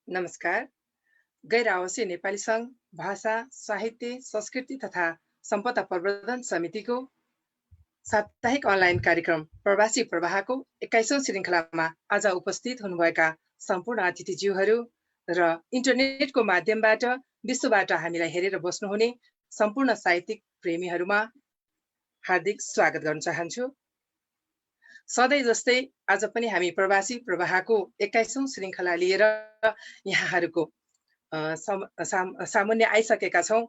नमस्कार। गैर आवासीय नेपाली सङ्घ भाषा, साहित्य, संस्कृति तथा सम्पदा प्रवर्धन समितिको साप्ताहिक अनलाइन कार्यक्रम प्रवासी प्रवाहको 21औं श्रृङ्खलामा आज उपस्थित हुनुभएका सम्पूर्ण अतिथिज्यूहरू र इन्टरनेटको माध्यमबाट विश्वबाट हामीलाई हेरेर बस्नुहुने सम्पूर्ण साहित्यिक प्रेमीहरूमा हार्दिक स्वागत गर्न चाहन्छु। सधैँ जस्तै आज पनि हामी प्रवासी प्रवाहको 21औं श्रृङ्खला लिएर यहाँहरूको सामुन्य आइसकेका छौँ।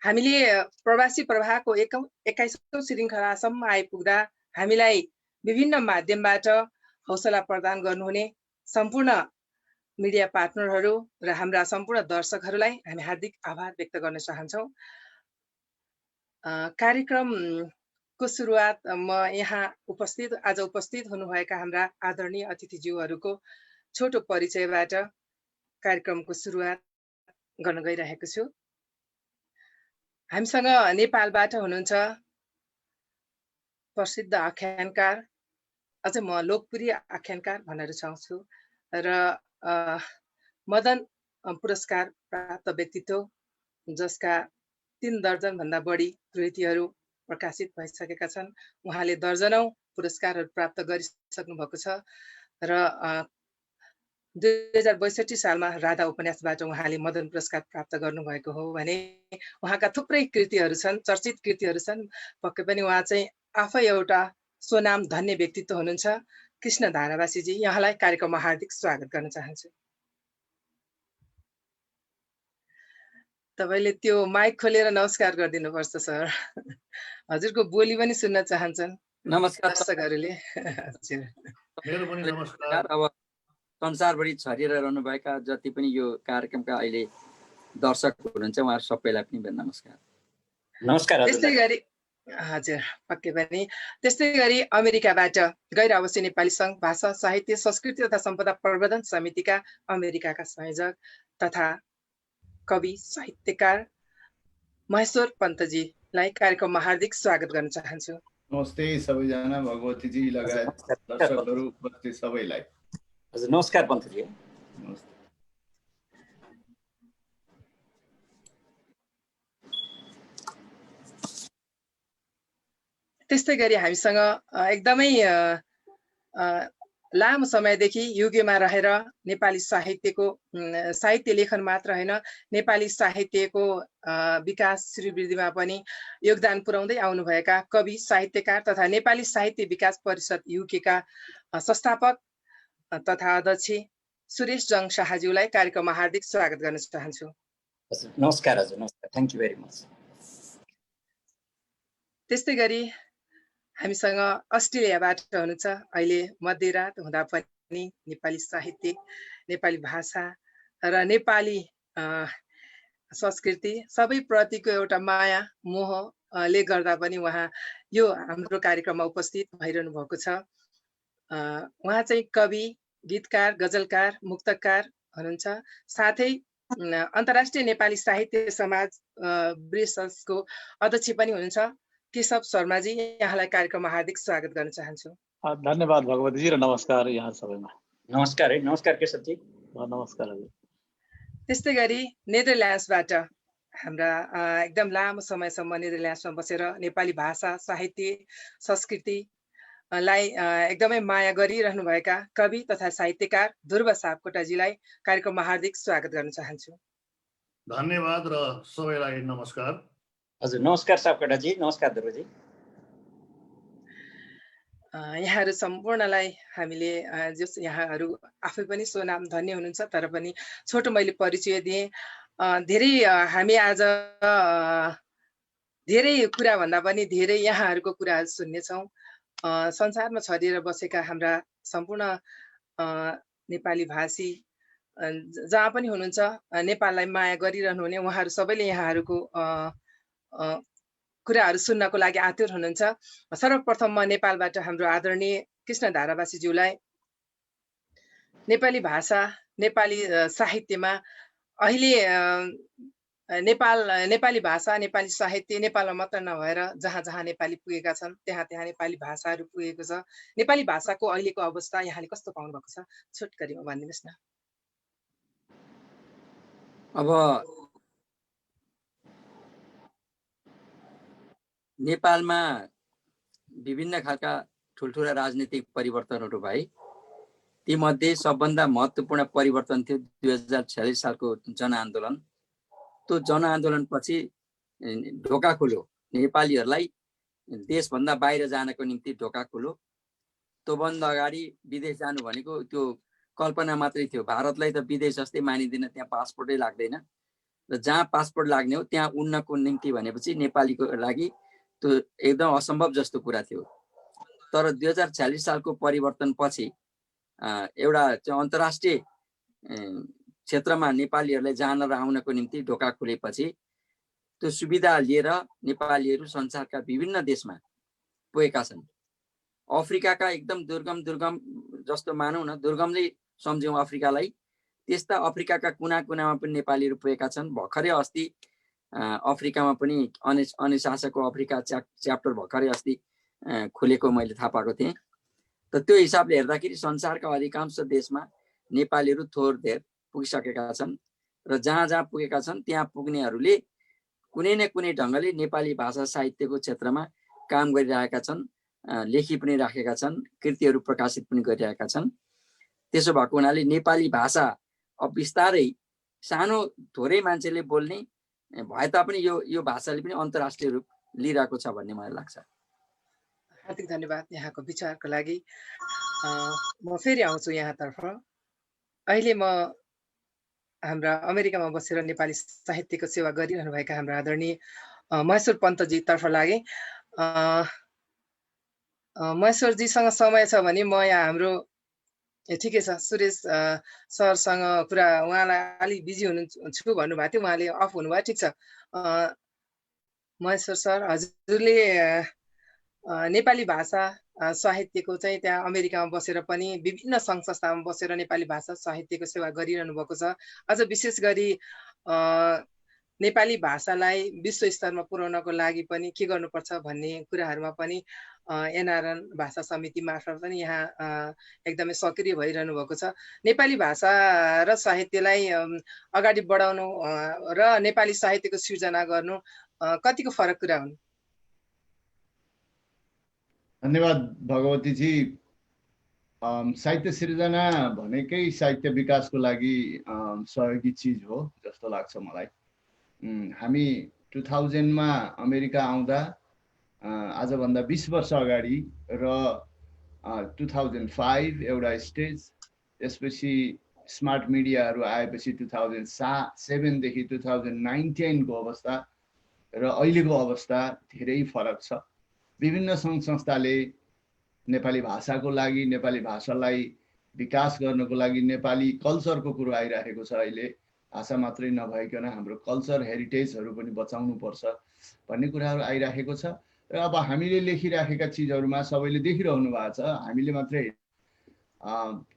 हामीले प्रवासी प्रवाहको 21औं श्रृङ्खलासम्म आइपुग्दा हामीलाई विभिन्न माध्यमबाट हौसला प्रदान गर्नुहुने सम्पूर्ण मिडिया पार्टनरहरू र हाम्रा सम्पूर्ण दर्शकहरूलाई हामी हार्दिक आभार व्यक्त गर्न चाहन्छौँ। कार्यक्रमको सुरुवात म यहाँ आज उपस्थित हुनुभएका हाम्रा आदरणीय अतिथिज्यूहरूको छोटो परिचयबाट कार्यक्रमको सुरुवात गर्न गइरहेको छु। हामीसँग नेपालबाट हुनुहुन्छ प्रसिद्ध आख्यानकार, अझै म लोकप्रिय आख्यानकार भन्न रुचाउँछु र मदन पुरस्कार प्राप्त व्यक्तित्व, जसका 3 दर्जनभन्दा बढी कृतिहरू प्रकाशित भइसकेका छन्। उहाँले दर्जनौं पुरस्कारहरू प्राप्त गरिसक्नु भएको छ र 2062 सालमा राधा उपन्यासबाट उहाँले मदन पुरस्कार प्राप्त गर्नुभएको हो भने उहाँका थुप्रै कृतिहरू छन्, चर्चित कृतिहरू छन्। पक्कै पनि उहाँ चाहिँ आफै एउटा स्वनाम धन्य व्यक्तित्व हुनुहुन्छ। कृष्ण धारावासीजी, यहाँलाई कार्यक्रममा हार्दिक स्वागत गर्न चाहन्छु। तपाईले त्यो माइक खोलेर नमस्कार गरिदिनुपर्छ सर। हजुरको बोली पनि सुन्न चाहन्छन् नमस्कार दर्शकहरूले। मेरो पनि नमस्कार। अब संसारभरि छरिरहनुभएका जति पनि यो कार्यक्रमका अहिले दर्शक हुनुहुन्छ उहाँहरू सबैलाई पनि नमस्कार। नमस्कार। त्यस्तै गरी हजुर पक्कै पनि त्यस्तै गरी अमेरिकाबाट गैर आवासीय नेपाली सङ्घ भाषा, साहित्य, संस्कृति तथा सम्पदा प्रवर्धन समितिका अमेरिकाका संयोजक तथा कवि साहित्यकार महेश्वर पन्तजीलाई कार्यक्रममा हार्दिक स्वागत गर्न चाहन्छु। नमस्ते सबैजना, भगवतीजी लगायत दर्शकहरू उपस्थित सबैलाई हजुर नमस्कार पन्तजी। नमस्ते। त्यस्तै गरी हामीसँग एकदमै लामो समयदेखि युगेमा रहेर नेपाली साहित्य लेखन मात्र होइन, नेपाली साहित्यको विकास श्रीवृद्धिमा पनि योगदान पुर्याउँदै आउनुभएका कवि साहित्यकार तथा नेपाली साहित्य विकास परिषद युकेका संस्थापक तथा अध्यक्ष सुरेश जङ शाहज्यूलाई कार्यक्रममा हार्दिक स्वागत गर्न चाहन्छु। नमस्कार हजुर। नमस्कार, थ्याङ्क यू भेरी मच। त्यस्तै गरी हामीसँग अस्ट्रेलियाबाट हुनुहुन्छ। अहिले मध्यरात हुँदा पनि नेपाली साहित्य, नेपाली भाषा र नेपाली संस्कृति सबै प्रतिको एउटा माया मोहले गर्दा पनि उहाँ यो हाम्रो कार्यक्रममा उपस्थित भइरहनु भएको छ। उहाँ चाहिँ कवि, गीतकार, गजलकार, मुक्तकार हुनुहुन्छ। साथै अन्तर्राष्ट्रिय नेपाली साहित्य समाज ब्रिसको अध्यक्ष पनि हुनुहुन्छ। केशव शर्माजी, यहाँलाई कार्यक्रममा हार्दिक स्वागत गर्न चाहन्छु। धन्यवाद भगवतीजी र नमस्कार यहाँ सबैमा। नमस्कार है। नमस्कार केशवजी। नमस्कार हजुर। त्यस्तै गरी नेदरल्यान्ड्सबाट हाम्रा एकदम लामो समयसम्म नेदरल्यान्ड्समा बसेर नेपाली भाषा, साहित्य, संस्कृतिलाई एकदमै माया गरिरहनुभएका कवि तथा साहित्यकार ध्रुव सापकोटाजीलाई कार्यक्रममा हार्दिक स्वागत गर्न चाहन्छु। धन्यवाद र सबैलाई नमस्कार। हजुर नमस्कार सापकोटाजी। नमस्कार ध्रुवजी। यहाँहरू सम्पूर्णलाई हामीले यहाँहरू आफै पनि स्वनाम धन्य हुनुहुन्छ, तर पनि छोटो मैले परिचय दिएँ। धेरै हामी आज धेरै कुरा भन्दा पनि धेरै यहाँहरूको कुराहरू सुन्नेछौँ। संसारमा छरिएर बसेका हाम्रा सम्पूर्ण नेपाली भाषी जहाँ पनि हुनुहुन्छ, नेपाललाई माया गरिरहनुहुने उहाँहरू सबैले यहाँहरूको कुराहरू सुन्नको लागि आतुर हुनुहुन्छ। सर्वप्रथम म नेपालबाट हाम्रो आदरणीय कृष्ण धारावासीज्यूलाई नेपाली भाषा, नेपाली साहित्यमा अहिले नेपाली भाषा, नेपाली साहित्य नेपालमा मात्र नभएर जहाँ जहाँ नेपाली पुगेका छन् त्यहाँ त्यहाँ नेपाली भाषाहरू पुगेको छ। नेपाली भाषाको अहिलेको अवस्था यहाँले कस्तो पाउनु भएको छ? छोटकरीमा भनिदिनुहोस् न। अब नेपालमा विभिन्न खालका ठुल्ठुला राजनीतिक परिवर्तनहरू भए। तीमध्ये सबभन्दा महत्त्वपूर्ण परिवर्तन थियो 2046 सालको जनआन्दोलन। त्यो जनआन्दोलनपछि ढोका खुल्यो नेपालीहरूलाई, देशभन्दा बाहिर जानको निम्ति ढोका खुल्यो। त्योभन्दा अगाडि विदेश जानु भनेको त्यो कल्पना मात्रै थियो। भारतलाई त विदेश जस्तै मानिँदैन, त्यहाँ पासपोर्टै लाग्दैन र जहाँ पासपोर्ट लाग्ने हो त्यहाँ उड्नको निम्ति भनेपछि नेपालीको लागि त्यो एकदम असम्भव जस्तो कुरा थियो। तर 2046 सालको परिवर्तनपछि एउटा चाहिँ अन्तर्राष्ट्रिय क्षेत्रमा नेपालीहरूलाई जान र आउनको निम्ति ढोका खुलेपछि त्यो सुविधा लिएर नेपालीहरू संसारका विभिन्न देशमा पुगेका छन्। अफ्रिकाका एकदम दुर्गम जस्तो मानौँ न, दुर्गमले सम्झौँ अफ्रिकालाई, त्यस्ता अफ्रिकाका कुना कुनामा पनि नेपालीहरू पुगेका छन्। भर्खरै अस्ति अफ्रिकामा पनि अनुशासनको अफ्रिका च्याप्टर भर्खरै अस्ति खुलेको मैले थाहा पाएको थिएँ। त त्यो हिसाबले हेर्दाखेरि संसारका अधिकांश देशमा नेपालीहरू थोर धेर पुगिसकेका छन् र जहाँ जहाँ पुगेका छन् त्यहाँ पुग्नेहरूले कुनै न कुनै ढङ्गले नेपाली भाषा साहित्यको क्षेत्रमा काम गरिरहेका छन्, लेखी पनि राखेका छन्, कृतिहरू प्रकाशित पनि गरिरहेका छन्। त्यसो भएको हुनाले नेपाली भाषा अब बिस्तारै सानो थोरै मान्छेले बोल्ने भए तापनि यो भाषाले पनि अन्तर्राष्ट्रिय रूप लिइरहेको छ भन्ने मलाई लाग्छ। हार्दिक धन्यवाद यहाँको विचारको लागि। म फेरि आउँछु यहाँतर्फ। अहिले म हाम्रा अमेरिकामा बसेर नेपाली साहित्यको सेवा गरिरहनुभएका हाम्रा आदरणीय महेश्वर पन्तजीतर्फ लागे। महेश्वरजीसँग समय छ भने म यहाँ हाम्रो ठिकै छ, सुरेश सरसँग कुरा, उहाँलाई अलि बिजी हुनुहुन्छ भन्नुभएको थियो, उहाँले अफ हुनुभयो, ठिक छ। महेश्वर सर, हजुरले नेपाली भाषा साहित्यको चाहिँ त्यहाँ अमेरिकामा बसेर पनि विभिन्न सङ्घ संस्थामा बसेर नेपाली भाषा साहित्यको सेवा गरिरहनु भएको छ। अझ विशेष गरी नेपाली भाषालाई विश्व स्तरमा पुर्याउनको लागि पनि के गर्नुपर्छ भन्ने कुराहरूमा पनि एनआरएन भाषा समिति मार्फत पनि यहाँ एकदमै सक्रिय भइरहनु भएको छ। नेपाली भाषा र साहित्यलाई अगाडि बढाउनु र नेपाली साहित्यको सृजना गर्नु कतिको फरक कुरा हुन्? धन्यवाद भगवतीजी। साहित्य सृजना भनेकै साहित्य विकासको लागि सहयोगी चिज हो जस्तो लाग्छ मलाई। हामी 2000 मा अमेरिका आउँदा आजभन्दा 20 वर्ष अगाडि र 2005 एउटा स्टेज, त्यसपछि स्मार्ट मिडियाहरू आएपछि 2007 देखि 2019 को अवस्था र अहिलेको अवस्था धेरै फरक छ। विभिन्न सङ्घ संस्थाले नेपाली भाषाको लागि, नेपाली भाषालाई विकास गर्नको लागि नेपाली कल्चरको कुरो आइरहेको छ। अहिले भाषा मात्रै नभइकन हाम्रो कल्चर हेरिटेजहरू पनि बचाउनु पर्छ भन्ने कुराहरू आइरहेको छ। र अब हामीले लेखिराखेका चिजहरूमा सबैले देखिरहनु भएको छ, हामीले मात्रै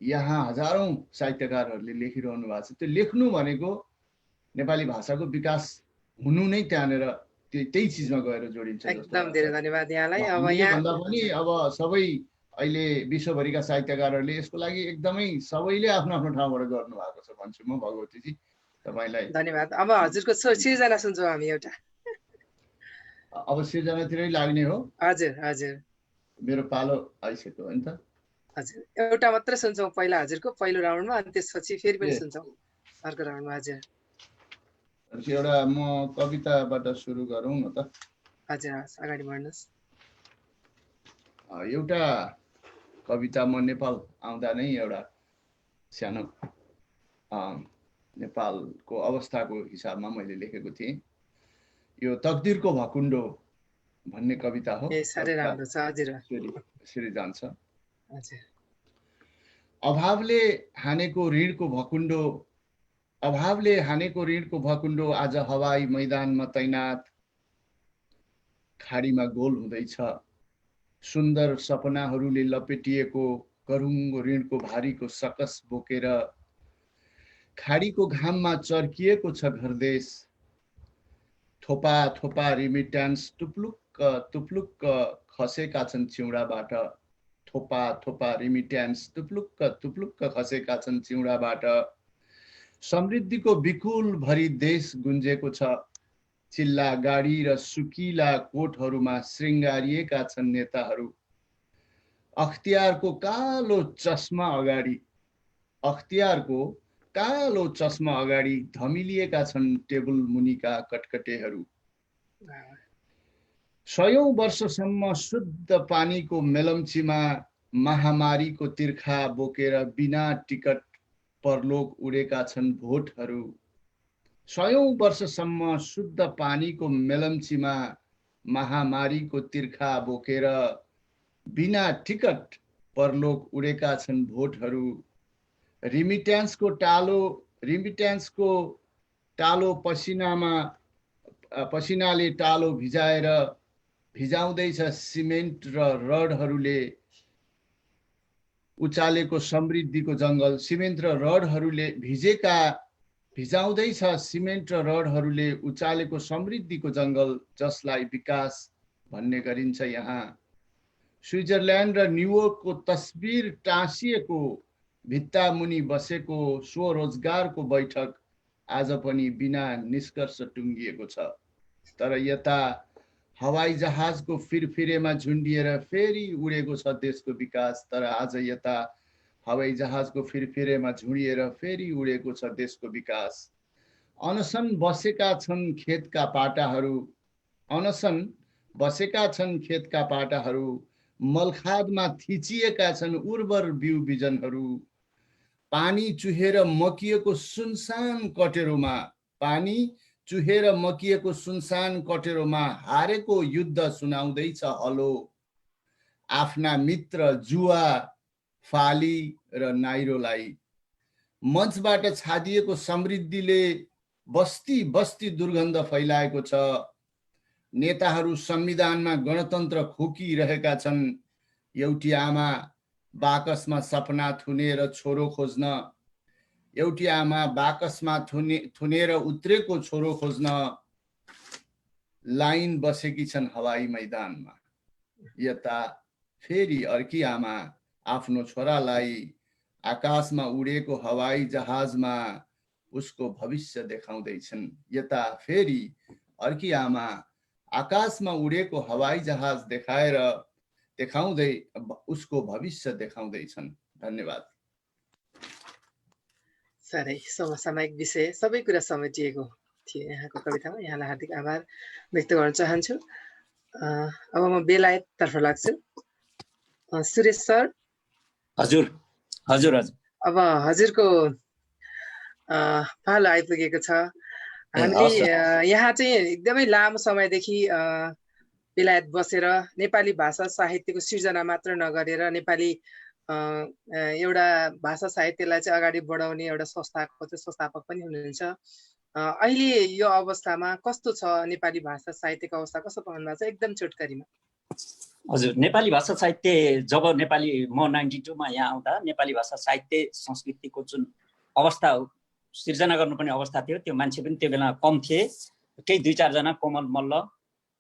यहाँ हजारौं साहित्यकारहरूले लेखिरहनु भएको छ। त्यो लेख्नु भनेको नेपाली भाषाको विकास हुनु नै त्यहाँनिर त्यही चिजमा गएर जोडिन्छ। एकदम धेरै धन्यवाद यहाँलाई। अब यहाँ भन्दा पनि अब सबै अहिले विश्वभरिका साहित्यकारहरूले यसको लागि एकदमै सबैले आफ्नो आफ्नो ठाउँबाट गर्नु भएको छ भन्छु म भगवतीजी तपाईलाई। धन्यवाद। अब हजुरको सृजना सुन्छौँ हामी एउटा। अब सृजनातिरै लाग्ने हो? हजुर हजुर, मेरो पालो आइसक्यो हो नि त। हजुर, एउटा मात्रै सुन्छौँ पहिला हजुरको पहिलो राउन्डमा, अनि त्यसपछि फेरि पनि सुन्छौँ अर्को राउन्डमा। हजुर एउटा म कविताबाट सुरु गरौँ न त। हजुर अगाडि बढ्नुहोस्। एउटा कविता म नेपाल आउँदा नै एउटा सानो नेपालको अवस्थाको हिसाबमा मैले लेखेको थिएँ। यो तकदिरको भकुण्डो भन्ने कविता हो। साह्रै राम्रो छ। हजुर यसरी जान्छ। हजुर। अभावले हानेको ऋणको भकुण्डो, अभावले हानेको ऋणको भकुण्डो आज हवाई मैदानमा तैनात, खाडीमा गोल हुँदैछ सुन्दर सपनाहरूले लपेटिएको गरुङ्गो ऋणको भारीको सकस बोकेर, खाडीको घाममा चर्किएको छ घरदेश, थोपा थोपा रिमिट्यान्स टुप्लुक्क टुप्लुक्क खसेका छन् चिउडाबाट, थोपा थोपा रिमिट्यान्स टुप्लुक्क टुप्लुक्क खसेका छन् चिउडाबाट, समृद्धिको विपुल भरी देश गुन्जेको छ। चिल्ला गाडी र सुकिला कोटहरूमा श्रृङ्गारिएका छन् नेताहरू। अख्तियारको कालो चस्मा अगाडि धमिलिएका छन् टेबल मुनिका कटकटेहरू। 100औं वर्षसम्म शुद्ध पानीको मेलम्चीमा महामारीको तिर्खा बोकेर बिना टिकट परलोक उडेका छन् भोटहरू। 100औं वर्षसम्म शुद्ध पानीको मेलम्चीमा महामारीको तिर्खा बोकेर बिना टिकट परलोक उडेका छन् भोटहरू। रिमिट्यान्सको टालो पसिनाले टालो भिजाउँदैछ सिमेन्ट र रडहरूले उचालेको समृद्धिको जङ्गल। भिजाउँदैछ सिमेन्ट र रडहरूले उचालेको समृद्धिको जङ्गल, जसलाई विकास भन्ने गरिन्छ यहाँ। स्विजरल्यान्ड र न्युयोर्कको तस्बिर टाँसिएको भित्ता मुनि बसेको स्वरोजगारको बैठक आज पनि बिना निष्कर्ष टुङ्गिएको छ। तर यता हवाई जहाजको फिरफिरेमा झुन्डिएर फेरि उडेको छ देशको विकास। तर आज यता हवाई जहाजको फिरफिरेमा झुन्डिएर फेरि उडेको छ देशको विकास। अनसन बसेका छन् खेतका पाटाहरू, मलखादमा थिचिएका छन् उर्वर बिउ बिजनहरू। पानी चुहेर मकिएको सुनसान कटेरोमा हारेको युद्ध सुनाउँदैछ हलो। आफ्ना मित्र जुवा, फाली र नाइरोलाई मञ्चबाट छादिएको समृद्धिले बस्ती बस्ती दुर्गन्ध फैलाएको छ। नेताहरू संविधानमा गणतन्त्र खोकिरहेका छन्। एउटी आमा बाकसमा सपना थुनेर छोरो खोज्न, एउटी आमा बाकसमा थुनेर उत्रेको छोरो खोज्न लाइन बसेकी छन् हवाई मैदानमा। यता फेरि अर्की आमा आफ्नो छोरालाई आकाशमा उडेको हवाई जहाजमा उसको भविष्य देखाउँदैछन्। यता फेरि अर्की आमा आकाशमा उडेको हवाई जहाज देखाउँदै उसको भविष्य देखाउँदैछन्। धन्यवाद। साह्रै समसामयिक विषय सबै कुरा समेटिएको थियो यहाँको कवितामा। यहाँलाई हार्दिक आभार व्यक्त गर्न चाहन्छु। अब म बेलायततर्फ लाग्छु। सुरेश सर। हजुर। अब हजुरको पालो आइपुगेको छ। हामीले यहाँ चाहिँ एकदमै लामो समयदेखि बेलायत बसेर नेपाली भाषा साहित्यको सिर्जना मात्र नगरेर नेपाली एउटा भाषा साहित्यलाई चाहिँ अगाडि बढाउने एउटा संस्थाको चाहिँ संस्थापक पनि हुनुहुन्छ। अहिले यो अवस्थामा कस्तो छ नेपाली भाषा साहित्यको अवस्था, कस्तो भन्नुभएको छ एकदम चोटकरीमा? हजुर, नेपाली भाषा साहित्य जब म 92 मा यहाँ आउँदा नेपाली भाषा साहित्य संस्कृतिको जुन अवस्था हो, सिर्जना गर्नुपर्ने अवस्था थियो, त्यो मान्छे पनि त्यो बेला कम थिए। केही 2-4 जना, कोमल मल्ल,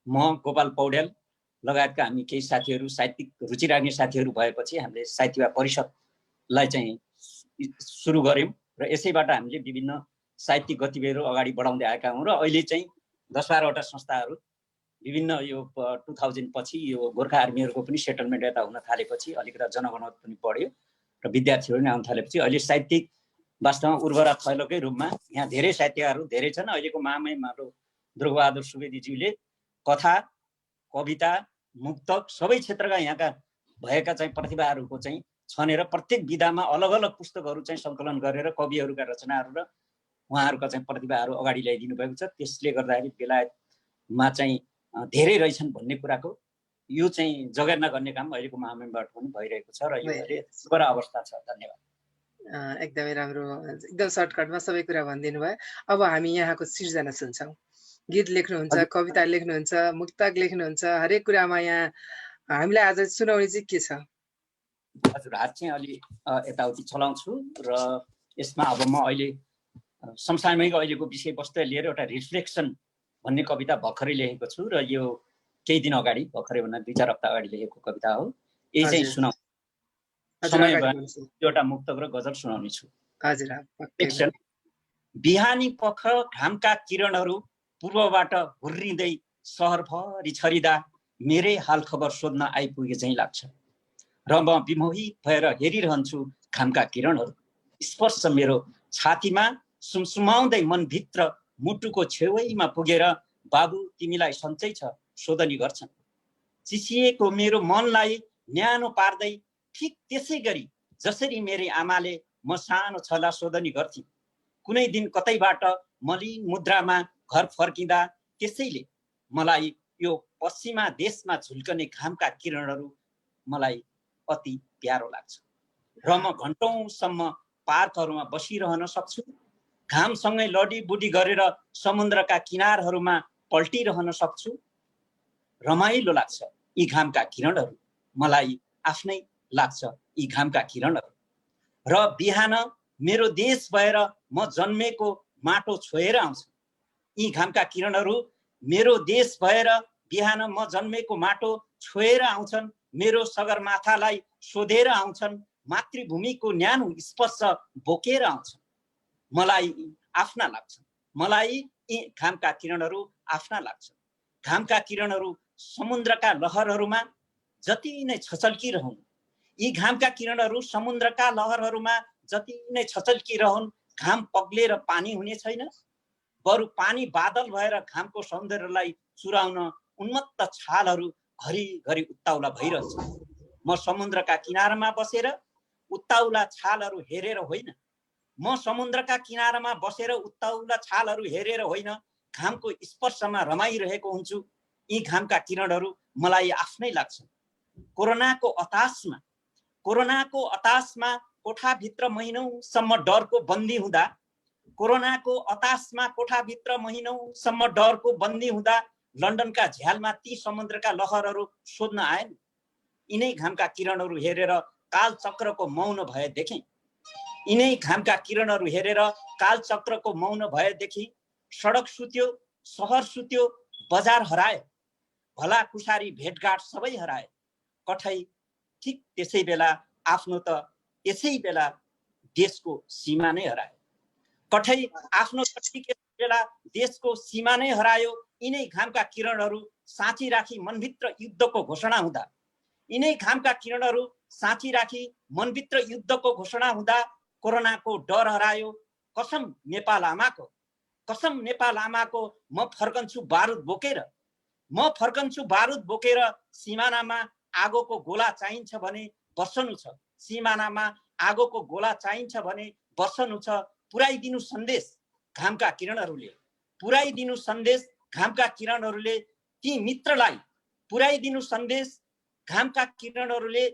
म, गोपाल पौडेल लगायतका हामी केही साथीहरू, साहित्यिक रुचि राख्ने साथीहरू भएपछि हामीले साहित्य परिषदलाई चाहिँ सुरु गर्यौँ र यसैबाट हामीले विभिन्न साहित्यिक गतिविधिहरू अगाडि बढाउँदै आएका हौँ। र अहिले चाहिँ 10-12वटा संस्थाहरू विभिन्न यो 2000 पछि यो गोर्खा आर्मीहरूको पनि सेटलमेन्ट यता हुन थालेपछि अलिकति जनगणना पनि बढ्यो र विद्यार्थीहरू पनि आउन थालेपछि अहिले साहित्यिक वास्तवमा उर्वरा थैलोकै रूपमा यहाँ धेरै साहित्यकारहरू धेरै छन्। अहिलेको महामहिम हाम्रो ध्रुवबहादुर सुवेदीज्यूले कथा, कविता, मुक्तक सबै क्षेत्रका यहाँका भएका चाहिँ प्रतिभाहरूको चाहिँ छनेर प्रत्येक विधामा अलग अलग पुस्तकहरू चाहिँ सङ्कलन गरेर कविहरूका रचनाहरू र उहाँहरूका चाहिँ प्रतिभाहरू अगाडि ल्याइदिनु भएको छ। त्यसले गर्दाखेरि बेलायतमा चाहिँ धेरै रहेछन् भन्ने कुराको यो चाहिँ जगेर्ना गर्ने काम अहिलेको महामहिमबाट पनि भइरहेको छ र यो अहिले सुपर अवस्था छ। धन्यवाद। एकदमै राम्रो, एकदम सर्टकटमा सबै कुरा भनिदिनु भयो। अब हामी यहाँको सिर्जना सुन्छौँ। गीत लेख्नुहुन्छ, कविता लेख्नुहुन्छ, मुक्तक लेख्नुहुन्छ, हरेक कुरामा यहाँ हामीलाई आज सुनाउने चाहिँ के छ? हजुर, हात चाहिँ अलि यताउति चलाउँछु र यसमा अब म अहिले समसामयिक अहिलेको विषयवस्तु लिएर एउटा रिफ्लेक्सन भन्ने कविता भर्खरै लेखेको छु र यो केही दिन अगाडि, भर्खरै भन्दा 2-4 हप्ता अगाडि लेखेको कविता हो। यही चाहिँ सुनाउँछु। एउटा मुक्तक र गजल सुनाउने छु। बिहानी पख घामका किरणहरू पूर्वबाट हुर्रिँदै सहरभरि छरिँदा मेरै हाल खबर सोध्न आइपुगे झैँ लाग्छ र म विमोहित भएर हेरिरहन्छु घामका किरणहरू। स्पर्श मेरो छातीमा सुमसुमाउँदै मनभित्र मुटुको छेउैमा पुगेर बाबु तिमीलाई सन्चै छ सोधनी गर्छन्। चिसिएको मेरो मनलाई न्यानो पार्दै ठिक त्यसै गरी जसरी मेरी आमाले म सानो छँदा सोधनी गर्थिन्। कुनै दिन कतैबाट मलिन मुद्रामा घर फर्किँदा त्यसैले मलाई यो पश्चिमा देशमा झुल्कने घामका किरणहरू मलाई अति प्यारो लाग्छ र म घन्टौँसम्म पार्कहरूमा बसिरहन सक्छु। घामसँगै लडीबुडी गरेर समुद्रका किनारहरूमा पल्टिरहन सक्छु। रमाइलो लाग्छ यी घामका किरणहरू, मलाई आफ्नै लाग्छ यी घामका किरणहरू। र बिहान मेरो देश भएर म जन्मेको माटो छोएर आउँछ। यी घामका किरणहरू मेरो देश भएर बिहान म जन्मेको माटो छोएर आउँछन्। मेरो सगरमाथालाई सोधेर आउँछन्। मातृभूमिको न्यानो स्पर्श बोकेर आउँछन्। मलाई आफ्ना लाग्छन्। मलाई यी घामका किरणहरू आफ्ना लाग्छन्। घामका किरणहरू समुद्रका लहरहरूमा जति नै छचल्किरहन्, यी घामका किरणहरू समुद्रका लहरहरूमा जति नै छचल्किरहन्, घाम पग्लेर पानी हुने छैन। बरु पानी बादल भएर घामको सौन्दर्यलाई चुराउन उन्मत्त छालहरू घरिघरि उत्ताउला भइरहन्छ। म समुद्रका किनारमा बसेर उत्ताउला छालहरू हेरेर होइन, म समुद्रका किनारमा बसेर उत्ताउला छालहरू हेरेर होइन, घामको स्पर्शमा रमाइरहेको हुन्छु। यी घामका किरणहरू मलाई आफ्नै लाग्छन्। कोरोनाको अतासमा कोठाभित्र महिनौसम्म डरको बन्दी हुँदा, कोरोनाको अतासमा कोठाभित्र महिनौसम्म डरको बन्दी हुँदा लन्डनका झ्यालमा ती समुद्रका लहरहरू सोध्न आएन। यिनै घामका किरणहरू हेरेर कालचक्रको मौन भए देखेँ। यिनै घामका किरणहरू हेरेर कालचक्रको मौन भएदेखि सडक सुत्यो, सहर सुत्यो, बजार हरायो, भला खुसारी भेटघाट सबै हरायो। कठै ठिक त्यसै बेला आफ्नो त यसै बेला देशको सीमा नै हरायो। कठै आफ्नो ठिक यसै बेला देशको सीमा नै हरायो। यिनै घामका किरणहरू साँची राखी मनभित्र युद्धको घोषणा हुँदा, यिनै घामका किरणहरू साँची राखी मनभित्र युद्धको घोषणा हुँदा कोरोनाको डर हरायो। कसम नेपाल आमाको, कसम नेपाल आमाको, म फर्कन्छु बारुद बोकेर, म फर्कन्छु बारुद बोकेर। सिमानामा आगोको गोला चाहिन्छ भने बस्नु छ, सिमानामा आगोको गोला चाहिन्छ भने बस्नु छ। पुर्याइदिनु सन्देश घामका किरणहरूले, पुर्याइदिनु सन्देश घामका किरणहरूले ती मित्रलाई, पुर्याइदिनु सन्देश घामका किरणहरूले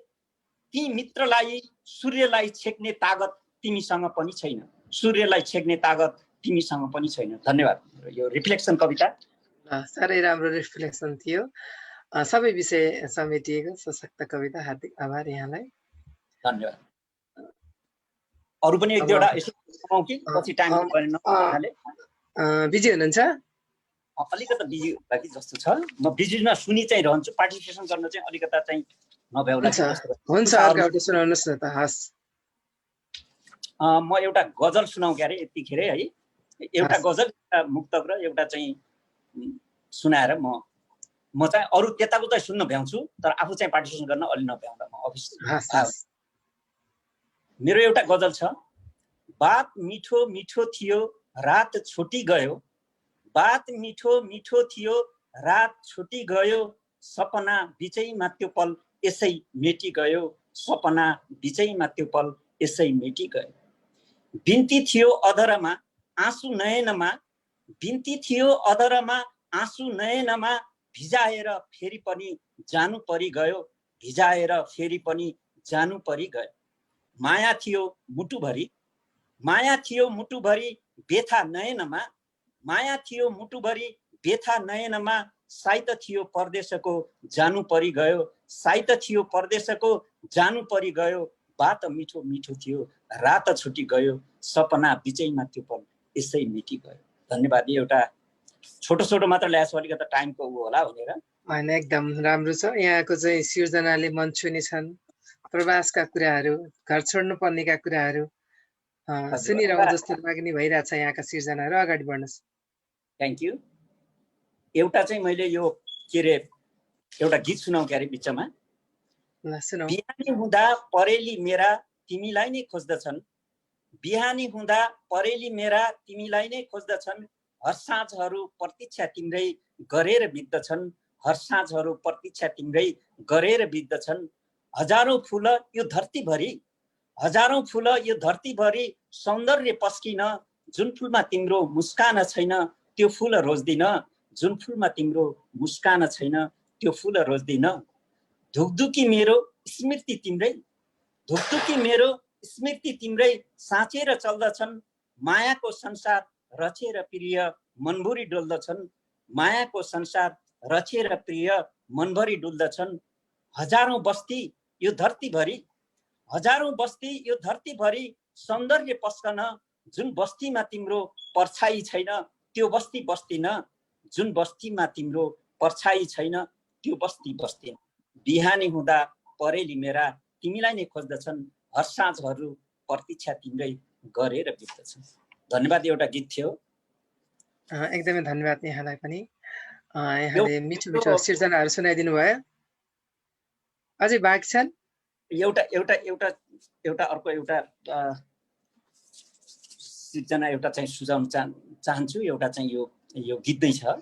ती मित्रलाई। सूर्यलाई छेक्ने तागत तिमीसँग पनि छैन, सूर्यलाई छेक्ने तागत तिमीसँग पनि छैन। धन्यवाद। यो रिफ्लेक्सन कविता साह्रै राम्रो रिफ्लेक्सन थियो। सबै विषय समेटिएको सशक्त कविता। हार्दिक आभार यहाँलाई। धन्यवाद। अरू पनि एक दुईवटा यसो सुनाउँ कि पछि टाइम बिजी हुनुहुन्छ? अलिकति बिजी लागि जस्तो छ। म बिजीमा सुनि चाहिँ रहन्छु, पार्टिसिपेसन गर्न चाहिँ अलिकता चाहिँ नभ्याउला जस्तो। हुन्छ, अर्को एउटा सुनाउनुहोस् न त। हस्, म एउटा गजल सुनाउँ क्यारे यतिखेरै है। एउटा गजल, एउटा मुक्तक र एउटा चाहिँ सुनाएर म चाहिँ अरू त्यताको चाहिँ सुन्न भ्याउँछु, तर आफू चाहिँ पार्टिसिपेसन गर्न अलि नभ्याउँला। म अफिस मेरो एउटा गजल छ। बात मिठो मिठो थियो, रात छोटी गयो, बात मिठो मिठो थियो, रात छोटी गयो, सपना बिचैमा त्यो पल यसै मेटी गयो, सपना बिचैमा त्यो पल यसै मेटी गयो। बिन्ती थियो अधरमा आँसु नयनमा, बिन्ती थियो अधरमा आँसु नयनमा, भिजाएर फेरि पनि जानु परि गयो, भिजाएर फेरि पनि जानु परि गयो। माया थियो मुटुभरि, माया थियो मुटुभरि बेथा नयनमा, माया थियो मुटुभरि बेथा नयनमा, साइत थियो परदेशको जानु परि गयो, साइत थियो परदेशको जानु परि गयो। बात मिठो मिठो थियो, रात छुटी गयो, सपना बिचैमा त्यो पल यसै मिटी गयो। धन्यवाद। एउटा छोटो छोटो मात्र ल्याएको अलिकति टाइमको ऊ होला भनेर। होइन, एकदम राम्रो छ। यहाँको चाहिँ सिर्जनाले मन छुने छन्। प्रवासका कुराहरू, घर छोड्नु पर्नेका कुराहरू सुनिरहँ जस्तो लाग्ने भइरहेछ यहाँका सिर्जनाहरू। अगाडि बढ्नुहोस्। Thank you. एउटा चाहिँ मैले यो के अरे एउटा गीत सुनाउँ के अरे बिचमा। ल सुनौ। बिहानी हुँदा परेली मेरा तिमीलाई नै खोज्दछन्, बिहानी हुँदा परेली मेरा तिमीलाई नै खोज्दछन्, हर साँझहरू प्रतीक्षा तिम्रै गरेर बित्दछन्, हर साँझहरू प्रतीक्षा तिम्रै गरेर बित्दछन्। हजारौँ फुल यो धरतीभरि, हजारौँ फुल यो धरतीभरि सौन्दर्य पस्किन, जुन फुलमा तिम्रो मुस्कान छैन त्यो फुल रोज्दिन, जुन फुलमा तिम्रो मुस्कान छैन त्यो फुल रोज्दिन। धुकधुकी मेरो स्मृति तिम्रै, धुकधुकी मेरो स्मृति तिम्रै साँचेर चल्दछन्, मायाको संसार रचेर प्रिय मनभरि डुल्दछन्, मायाको संसार रचेर प्रिय मनभरि डुल्दछन्। हजारौँ बस्ती यो धरतीभरि, हजारौँ बस्ती यो धरतीभरि सौन्दर्य पस्कन, जुन बस्तीमा तिम्रो परछाई छैन त्यो बस्ती बस्दिन, जुन बस्तीमा तिम्रो परछाई छैन त्यो बस्ती बस्दिन। बिहानी हुँदा परेली मेरा तिमीलाई नै खोज्दछन्, हर साँझहरू प्रतीक्षा तिम्रै गरेर बित्दछन्। धन्यवाद। एउटा गीत थियो। एकदमै धन्यवाद यहाँलाई पनि। यहाँले मिठो मिठो सिर्जनाहरू सुनाइदिनु भयो। अझै बाँकी छन्? एउटा एउटा एउटा एउटा अर्को एउटा सिर्जना एउटा चाहिँ सुझाउन चाहन्छु। एउटा चाहिँ यो गीत नै छ।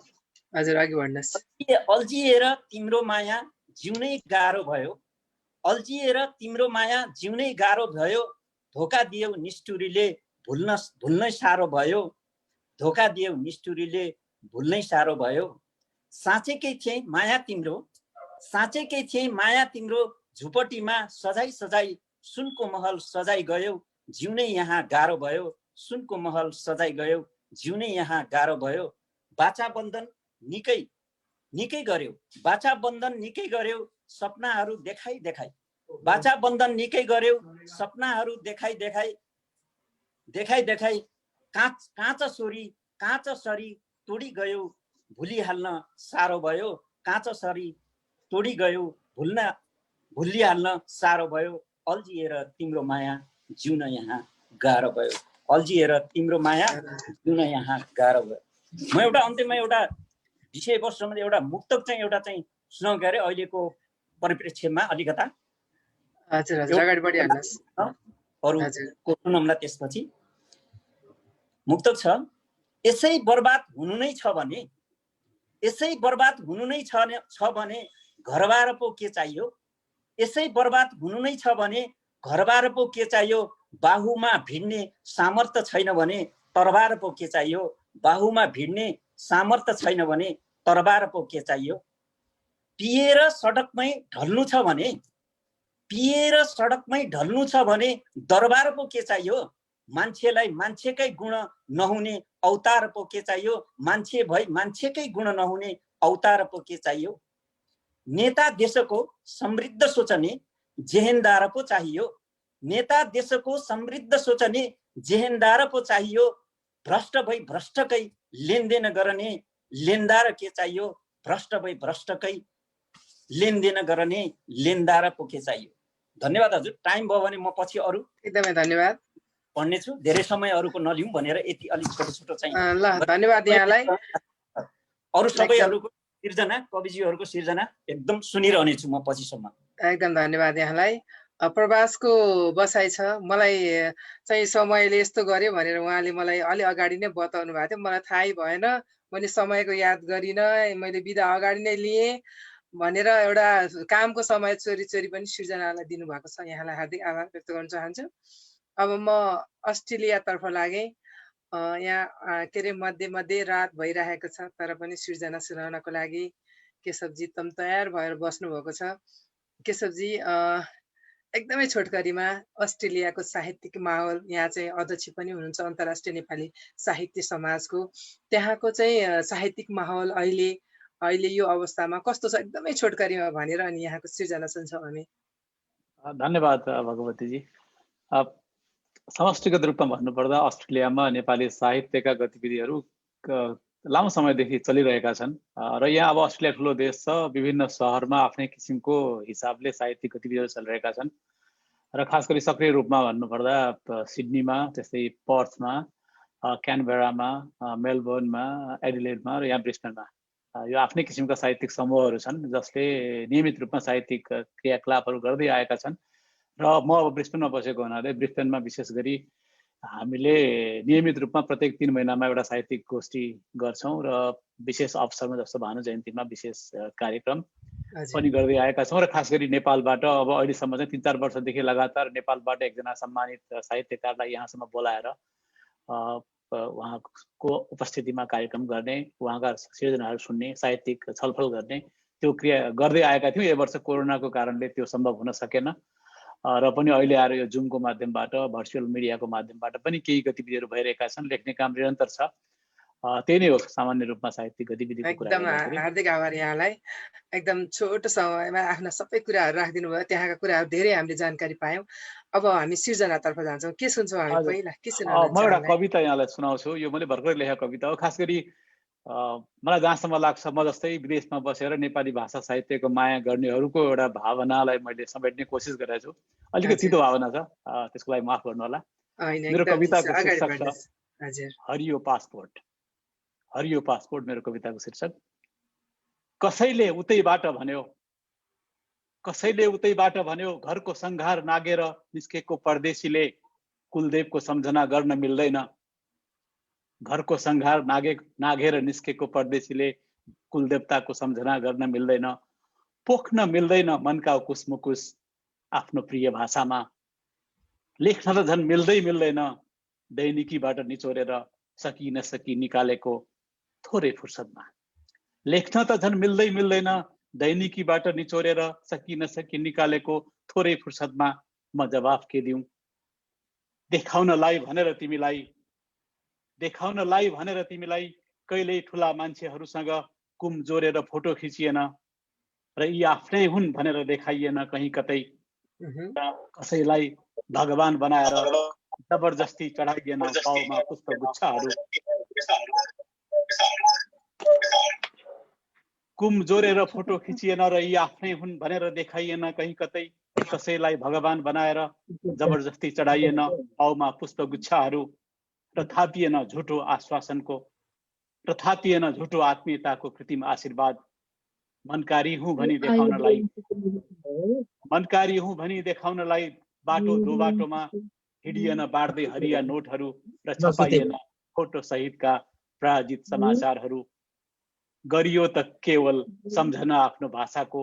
हजुर अघि बढ्नुहोस्। अल्झिएर तिम्रो माया जिउनै गाह्रो भयो, अल्झिएर तिम्रो माया जिउनै गाह्रो भयो, धोका दियौ निष्ठुरीले भुल्नै साह्रो भयो, धोका दियौ निष्ठुरीले भुल्नै साह्रो भयो। साँचेकै थिए माया तिम्रो, साँचेकै थिए माया तिम्रो, झुपटीमा सजाई सजाई सुनको महल सजाई गयो, जिउनै यहाँ गाह्रो भयो, सुनको महल सजाई गयो, जिउनै यहाँ गाह्रो भयो। बाचा बन्धन निकै निकै गर्यो, बाचा बन्धन निकै गर्यो, सपनाहरू देखाई देखाई, बाचा बन्धन निकै गर्यो, सपनाहरू देखाई देखाई, देखाई देखाई काँच सरी तोडी गयो, भुलिहाल्न साह्रो भयो, काँच सरी तोडी गयो, भुलिहाल्न साह्रो भयो। अल्झिएर तिम्रो माया जिउन यहाँ गाह्रो भयो, अल्झिएर तिम्रो माया जिउन यहाँ गाह्रो भयो। म एउटा अन्त्यमा एउटा विषयवस्तुमा एउटा मुक्तक चाहिँ एउटा चाहिँ सुनाउँ के अरे अहिलेको परिप्रेक्ष्यमा अलिकता। हजुर हजुर अगाडि बढिहाल्नुहोस्। अरूको सुनौँला त्यसपछि। मुक्तक छ। यसै बर्बाद हुनु नै छ भने, यसै बर्बाद हुनु नै छ भने घरबार पो के चाहियो, यसै बर्बाद हुनु नै छ भने घरबार पो के चाहियो, बाहुमा भिड्ने सामर्थ्य छैन भने तरबार पो के चाहियो, बाहुमा भिड्ने सामर्थ्य छैन भने तरबार पो के चाहियो। पिएर सडकमै ढल्नु छ भने, पिएर सडकमै ढल्नु छ भने दरबार पो के चाहियो, मान्छेलाई मान्छेकै गुण नहुने अवतार पो के चाहियो, मान्छे भई मान्छेकै गुण नहुने अवतार पो के चाहियो। नेता देशको समृद्ध सोचने जेहेन्दार पो चाहियो, नेता देशको समृद्ध सोचने जेहेन्दार पो चाहियो, भ्रष्ट भई भ्रष्टकै लेनदेन गर्ने लेनदार के चाहियो, भ्रष्ट भई भ्रष्टकै लेनदेन गर्ने लेनदार पो के चाहियो। धन्यवाद हजुर। टाइम भयो भने म पछि अरू एकदमै धन्यवाद पढ्नेछु, धेरै समय अरूको नलिउँ भनेर यति अलिक छोटो छोटो चाहिँ। ल धन्यवाद यहाँलाई। अरू सबैहरूको सिर्जना, कविजीहरूको सिर्जना एकदम सुनिरहनेछु म पछिसम्म। एकदम धन्यवाद यहाँलाई। प्रवासको बसाइ छ, मलाई चाहिँ समयले यस्तो गर्यो भनेर उहाँले मलाई अलि अगाडि नै बताउनु भएको थियो, मलाई थाहै भएन, मैले समयको याद गरिनँ, मैले बिदा अगाडि नै लिएँ भनेर एउटा कामको समय चोरी चोरी पनि सिर्जनालाई दिनुभएको छ। यहाँलाई हार्दिक आभार व्यक्त गर्न चाहन्छु। अब म अस्ट्रेलियातर्फ लागेँ। यहाँ के अरे मध्ये रात भइरहेको छ, तर पनि सिर्जना सुनाउनको लागि केशवजी एकदम तयार भएर बस्नु भएको छ। केशवजी एकदमै छोटकरीमा अस्ट्रेलियाको साहित्यिक माहौल, यहाँ चाहिँ अध्यक्ष पनि हुनुहुन्छ अन्तर्राष्ट्रिय नेपाली साहित्य समाजको, त्यहाँको चाहिँ साहित्यिक माहौल अहिले यो अवस्थामा कस्तो छ एकदमै छोटकरीमा भनेर अनि यहाँको सिर्जना सुन्छौँ हामी। धन्यवाद भगवतीजी। समष्टिगत रूपमा भन्नुपर्दा अस्ट्रेलियामा नेपाली साहित्यका गतिविधिहरू लामो समयदेखि चलिरहेका छन् र यहाँ अब अस्ट्रेलिया ठुलो देश छ, विभिन्न सहरमा आफ्नै किसिमको हिसाबले साहित्यिक गतिविधिहरू चलिरहेका छन्। र खास गरी सक्रिय रूपमा भन्नुपर्दा सिडनीमा, त्यस्तै पर्थमा, क्यानबेरामा, मेलबोर्नमा, एडिलेडमा र यहाँ ब्रिस्बेनमा यो आफ्नै किसिमका साहित्यिक समूहहरू छन् जसले नियमित रूपमा साहित्यिक क्रियाकलापहरू गर्दै आएका छन्। र म अब ब्रिस्बेनमा बसेको हुनाले ब्रिस्बेनमा विशेष गरी हामीले नियमित रूपमा प्रत्येक 3 महिनामा एउटा साहित्यिक गोष्ठी गर्छौँ र विशेष अवसरमा जस्तो भानु जयन्तीमा विशेष कार्यक्रम पनि गर्दै आएका छौँ। र खास गरी नेपालबाट अब अहिलेसम्म चाहिँ 3-4 वर्षदेखि लगातार नेपालबाट एकजना सम्मानित साहित्यकारलाई यहाँसम्म बोलाएर उहाँको उपस्थितिमा कार्यक्रम गर्ने, उहाँका सिर्जनाहरू सुन्ने, साहित्यिक छलफल गर्ने त्यो क्रिया गर्दै आएका थियौँ। यो वर्ष कोरोनाको कारणले त्यो सम्भव हुन सकेन र पनि अहिले आएर यो जुमको माध्यमबाट, भर्चुअल मिडियाको माध्यमबाट पनि केही गतिविधिहरू भइरहेका छन्। लेख्ने काम निरन्तर छ। त्यही नै हो सामान्य रूपमा साहित्यिक गतिविधिको कुरा। एकदम हार्दिक आभार यहाँलाई। एकदम छोटो समयमा आफ्ना सबै कुराहरू राखिदिनु भयो। त्यहाँका कुराहरू धेरै हामीले जानकारी पायौँ। अब हामी सिर्जनातर्फ जान्छौँ। के सुन्छौँ हामी पहिला? के सुनाउनुहुन्छ? म एउटा कविता यहाँलाई सुनाउँछु। यो मैले भर्खरै लेखेको कविता हो। खास गरी मलाई जहाँसम्म लाग्छ म जस्तै विदेशमा बसेर नेपाली भाषा साहित्यको माया गर्नेहरूको एउटा भावनालाई मैले समेट्ने कोसिस गरेको छु। अलिकति तितो भावना छ, त्यसको लागि माफ गर्नु होला। मेरो कविताको शीर्षक छ हरियो पासपोर्ट। हरियो पासपोर्ट मेरो कविताको शीर्षक। कसैले उतैबाट भन्यो, कसैले उतैबाट भन्यो, घरको सङ्घार नागेर निस्केको परदेशीले कुलदेवको सम्झना गर्न मिल्दैन। घरको सङ्घार नागेर निस्केको परदेशीले कुलदेवताको सम्झना गर्न मिल्दैन। पोख्न मिल्दैन मनका उकुस मुकुस आफ्नो प्रिय भाषामा। लेख्न त झन् मिल्दैन दैनिकीबाट निचोरेर सकी नसकी निकालेको थोरै फुर्सदमा। लेख्न त झन् मिल्दैन दैनिकीबाट निचोरेर सकी नसकी निकालेको थोरै फुर्सदमा। म जवाफ के दिउँ? देखाउनलाई भनेर तिमीलाई कहिल्यै ठुला मान्छेहरूसँग कुम जोरेर फोटो खिचिएन र यी आफ्नै हुन् भनेर देखाइएन कहीँ कतै। कसैलाई भगवान बनाएर जबरजस्ती चढाइएन पाउमा पुष्पगुच्छाहरू। कुम जोरेर फोटो खिचिएन र यी आफ्नै हुन् भनेर देखाइएन कहीँ कतै। कसैलाई भगवान बनाएर जबरजस्ती चढाइएन पाउमा पुष्पगुच्छाहरू र थापिएन झुटो आश्वासनको, र थापिएन झुटो आत्मीयताको कृत्रिम आशीर्वाद। मनकारी हुँ भनी देखाउनलाई बाटो दो बाटोमा हिडिएन बाड्दै हरिया नोटहरू र छपाइएन फोटो सहितका प्रायोजित समाचारहरू। गरियो त केवल सम्झना आफ्नो भाषाको,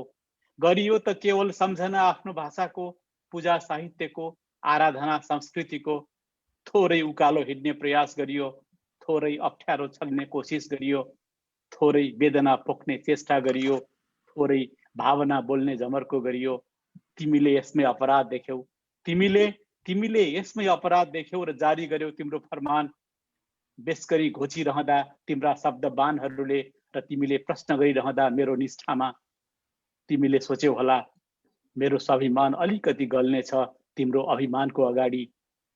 गरियो त केवल सम्झना आफ्नो भाषाको, पूजा साहित्यको, आराधना संस्कृतिको। थोरै उकालो हिँड्ने प्रयास गरियो, थोरै अप्ठ्यारो छल्ने कोसिस गरियो, थोरै वेदना पोख्ने चेष्टा गरियो, थोरै भावना बोल्ने जमर्को गरियो। तिमीले यसमै अपराध देख्यौ, तिमीले यसमै अपराध देख्यौ र जारी गर्यौ तिम्रो फरमान। बेसकरी घोचिरहँदा तिम्रा शब्द बाणहरूले र तिमीले प्रश्न गरिरहँदा मेरो निष्ठामा। तिमीले सोच्यौ होला मेरो स्वाभिमान अलिकति गल्नेछ तिम्रो अभिमानको अगाडि।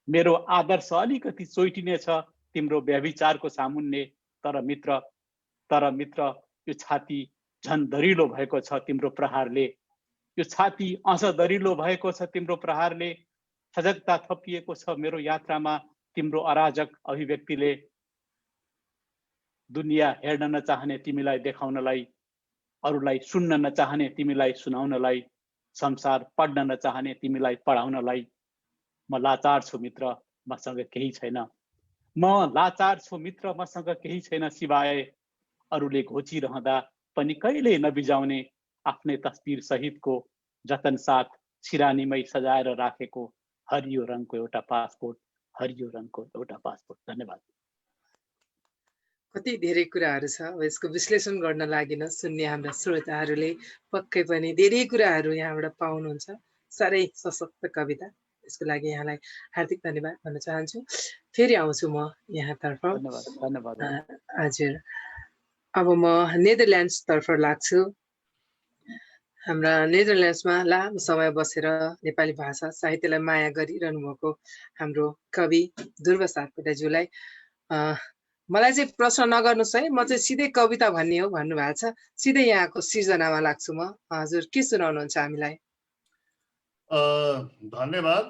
मेरो आदर्श अलिकति चोइटिनेछ तिम्रो व्यभिचारको सामुन्ने। तर मित्र यो छाती झन् दरिलो भएको छ तिम्रो प्रहारले। यो छाती अझ दरिलो भएको छ तिम्रो प्रहारले। सजगता थपिएको छ मेरो यात्रामा तिम्रो अराजक अभिव्यक्तिले। दुनियाँ हेर्न नचाहने तिमीलाई देखाउनलाई, अरूलाई सुन्न नचाहने तिमीलाई सुनाउनलाई, संसार पढ्न नचाहने तिमीलाई पढाउनलाई। म लाचार छु मित्र, मसँग केही छैन। म लाचार छु मित्र, मसँग केही छैन सिवाय अरूले घोचिरहँदा पनि कहिल्यै नबिजाउने आफ्नै तस्बिर सहितको जतन साथ सिरानीमै सजाएर राखेको हरियो रङको एउटा पासपोर्ट, हरियो रङको एउटा पासपोर्ट। धन्यवाद। कति धेरै कुराहरू छ। अब यसको विश्लेषण गर्न लागि सुन्ने हाम्रा श्रोताहरूले पक्कै पनि धेरै कुराहरू यहाँबाट पाउनुहुन्छ। साह्रै सशक्त कविता, यसको लागि यहाँलाई हार्दिक धन्यवाद भन्न चाहन्छु। फेरि आउँछु म यहाँतर्फ। धन्यवाद। हजुर, अब म नेदरल्यान्ड्सतर्फ लाग्छु। हाम्रा नेदरल्यान्ड्समा लामो समय बसेर नेपाली भाषा साहित्यलाई माया गरिरहनु भएको हाम्रो कवि ध्रुव सापकोटाज्यूलाई मलाई चाहिँ प्रश्न नगर्नुहोस् है, म चाहिँ सिधै कविता भन्ने हो भन्नुभएको छ। सिधै यहाँको सिर्जनामा लाग्छु म। हजुर, के सुनाउनुहुन्छ हामीलाई? धन्यवाद।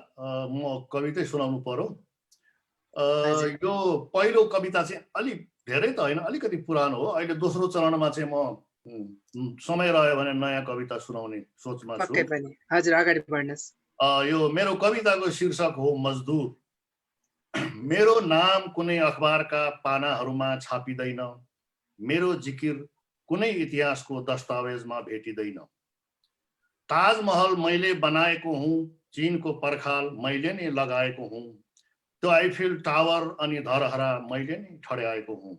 म कवितै सुनाउनु पर्यो। हजुर। यो पहिलो कविता चाहिँ अलिक धेरै त होइन, अलिकति पुरानो हो। अहिले दोस्रो चरणमा चाहिँ म समय रह्यो भने नयाँ कविता सुनाउने सोचमा छु। पक्कै पनि हजुर, अगाडि बढ्नुहोस्। यो मेरो कविताको शीर्षक हो मजदुर। मेरो नाम कुनै अखबारका पानाहरूमा छापिँदैन, मेरो जिकिर कुनै इतिहासको दस्तावेजमा भेटिँदैन। ताजमहल मैले बनाएको हुँ, चीनको पर्खाल मैले नै लगाएको हुँ, त्यो आइफिल टावर अनि धरहरा मैले नै ठड्याएको हुँ।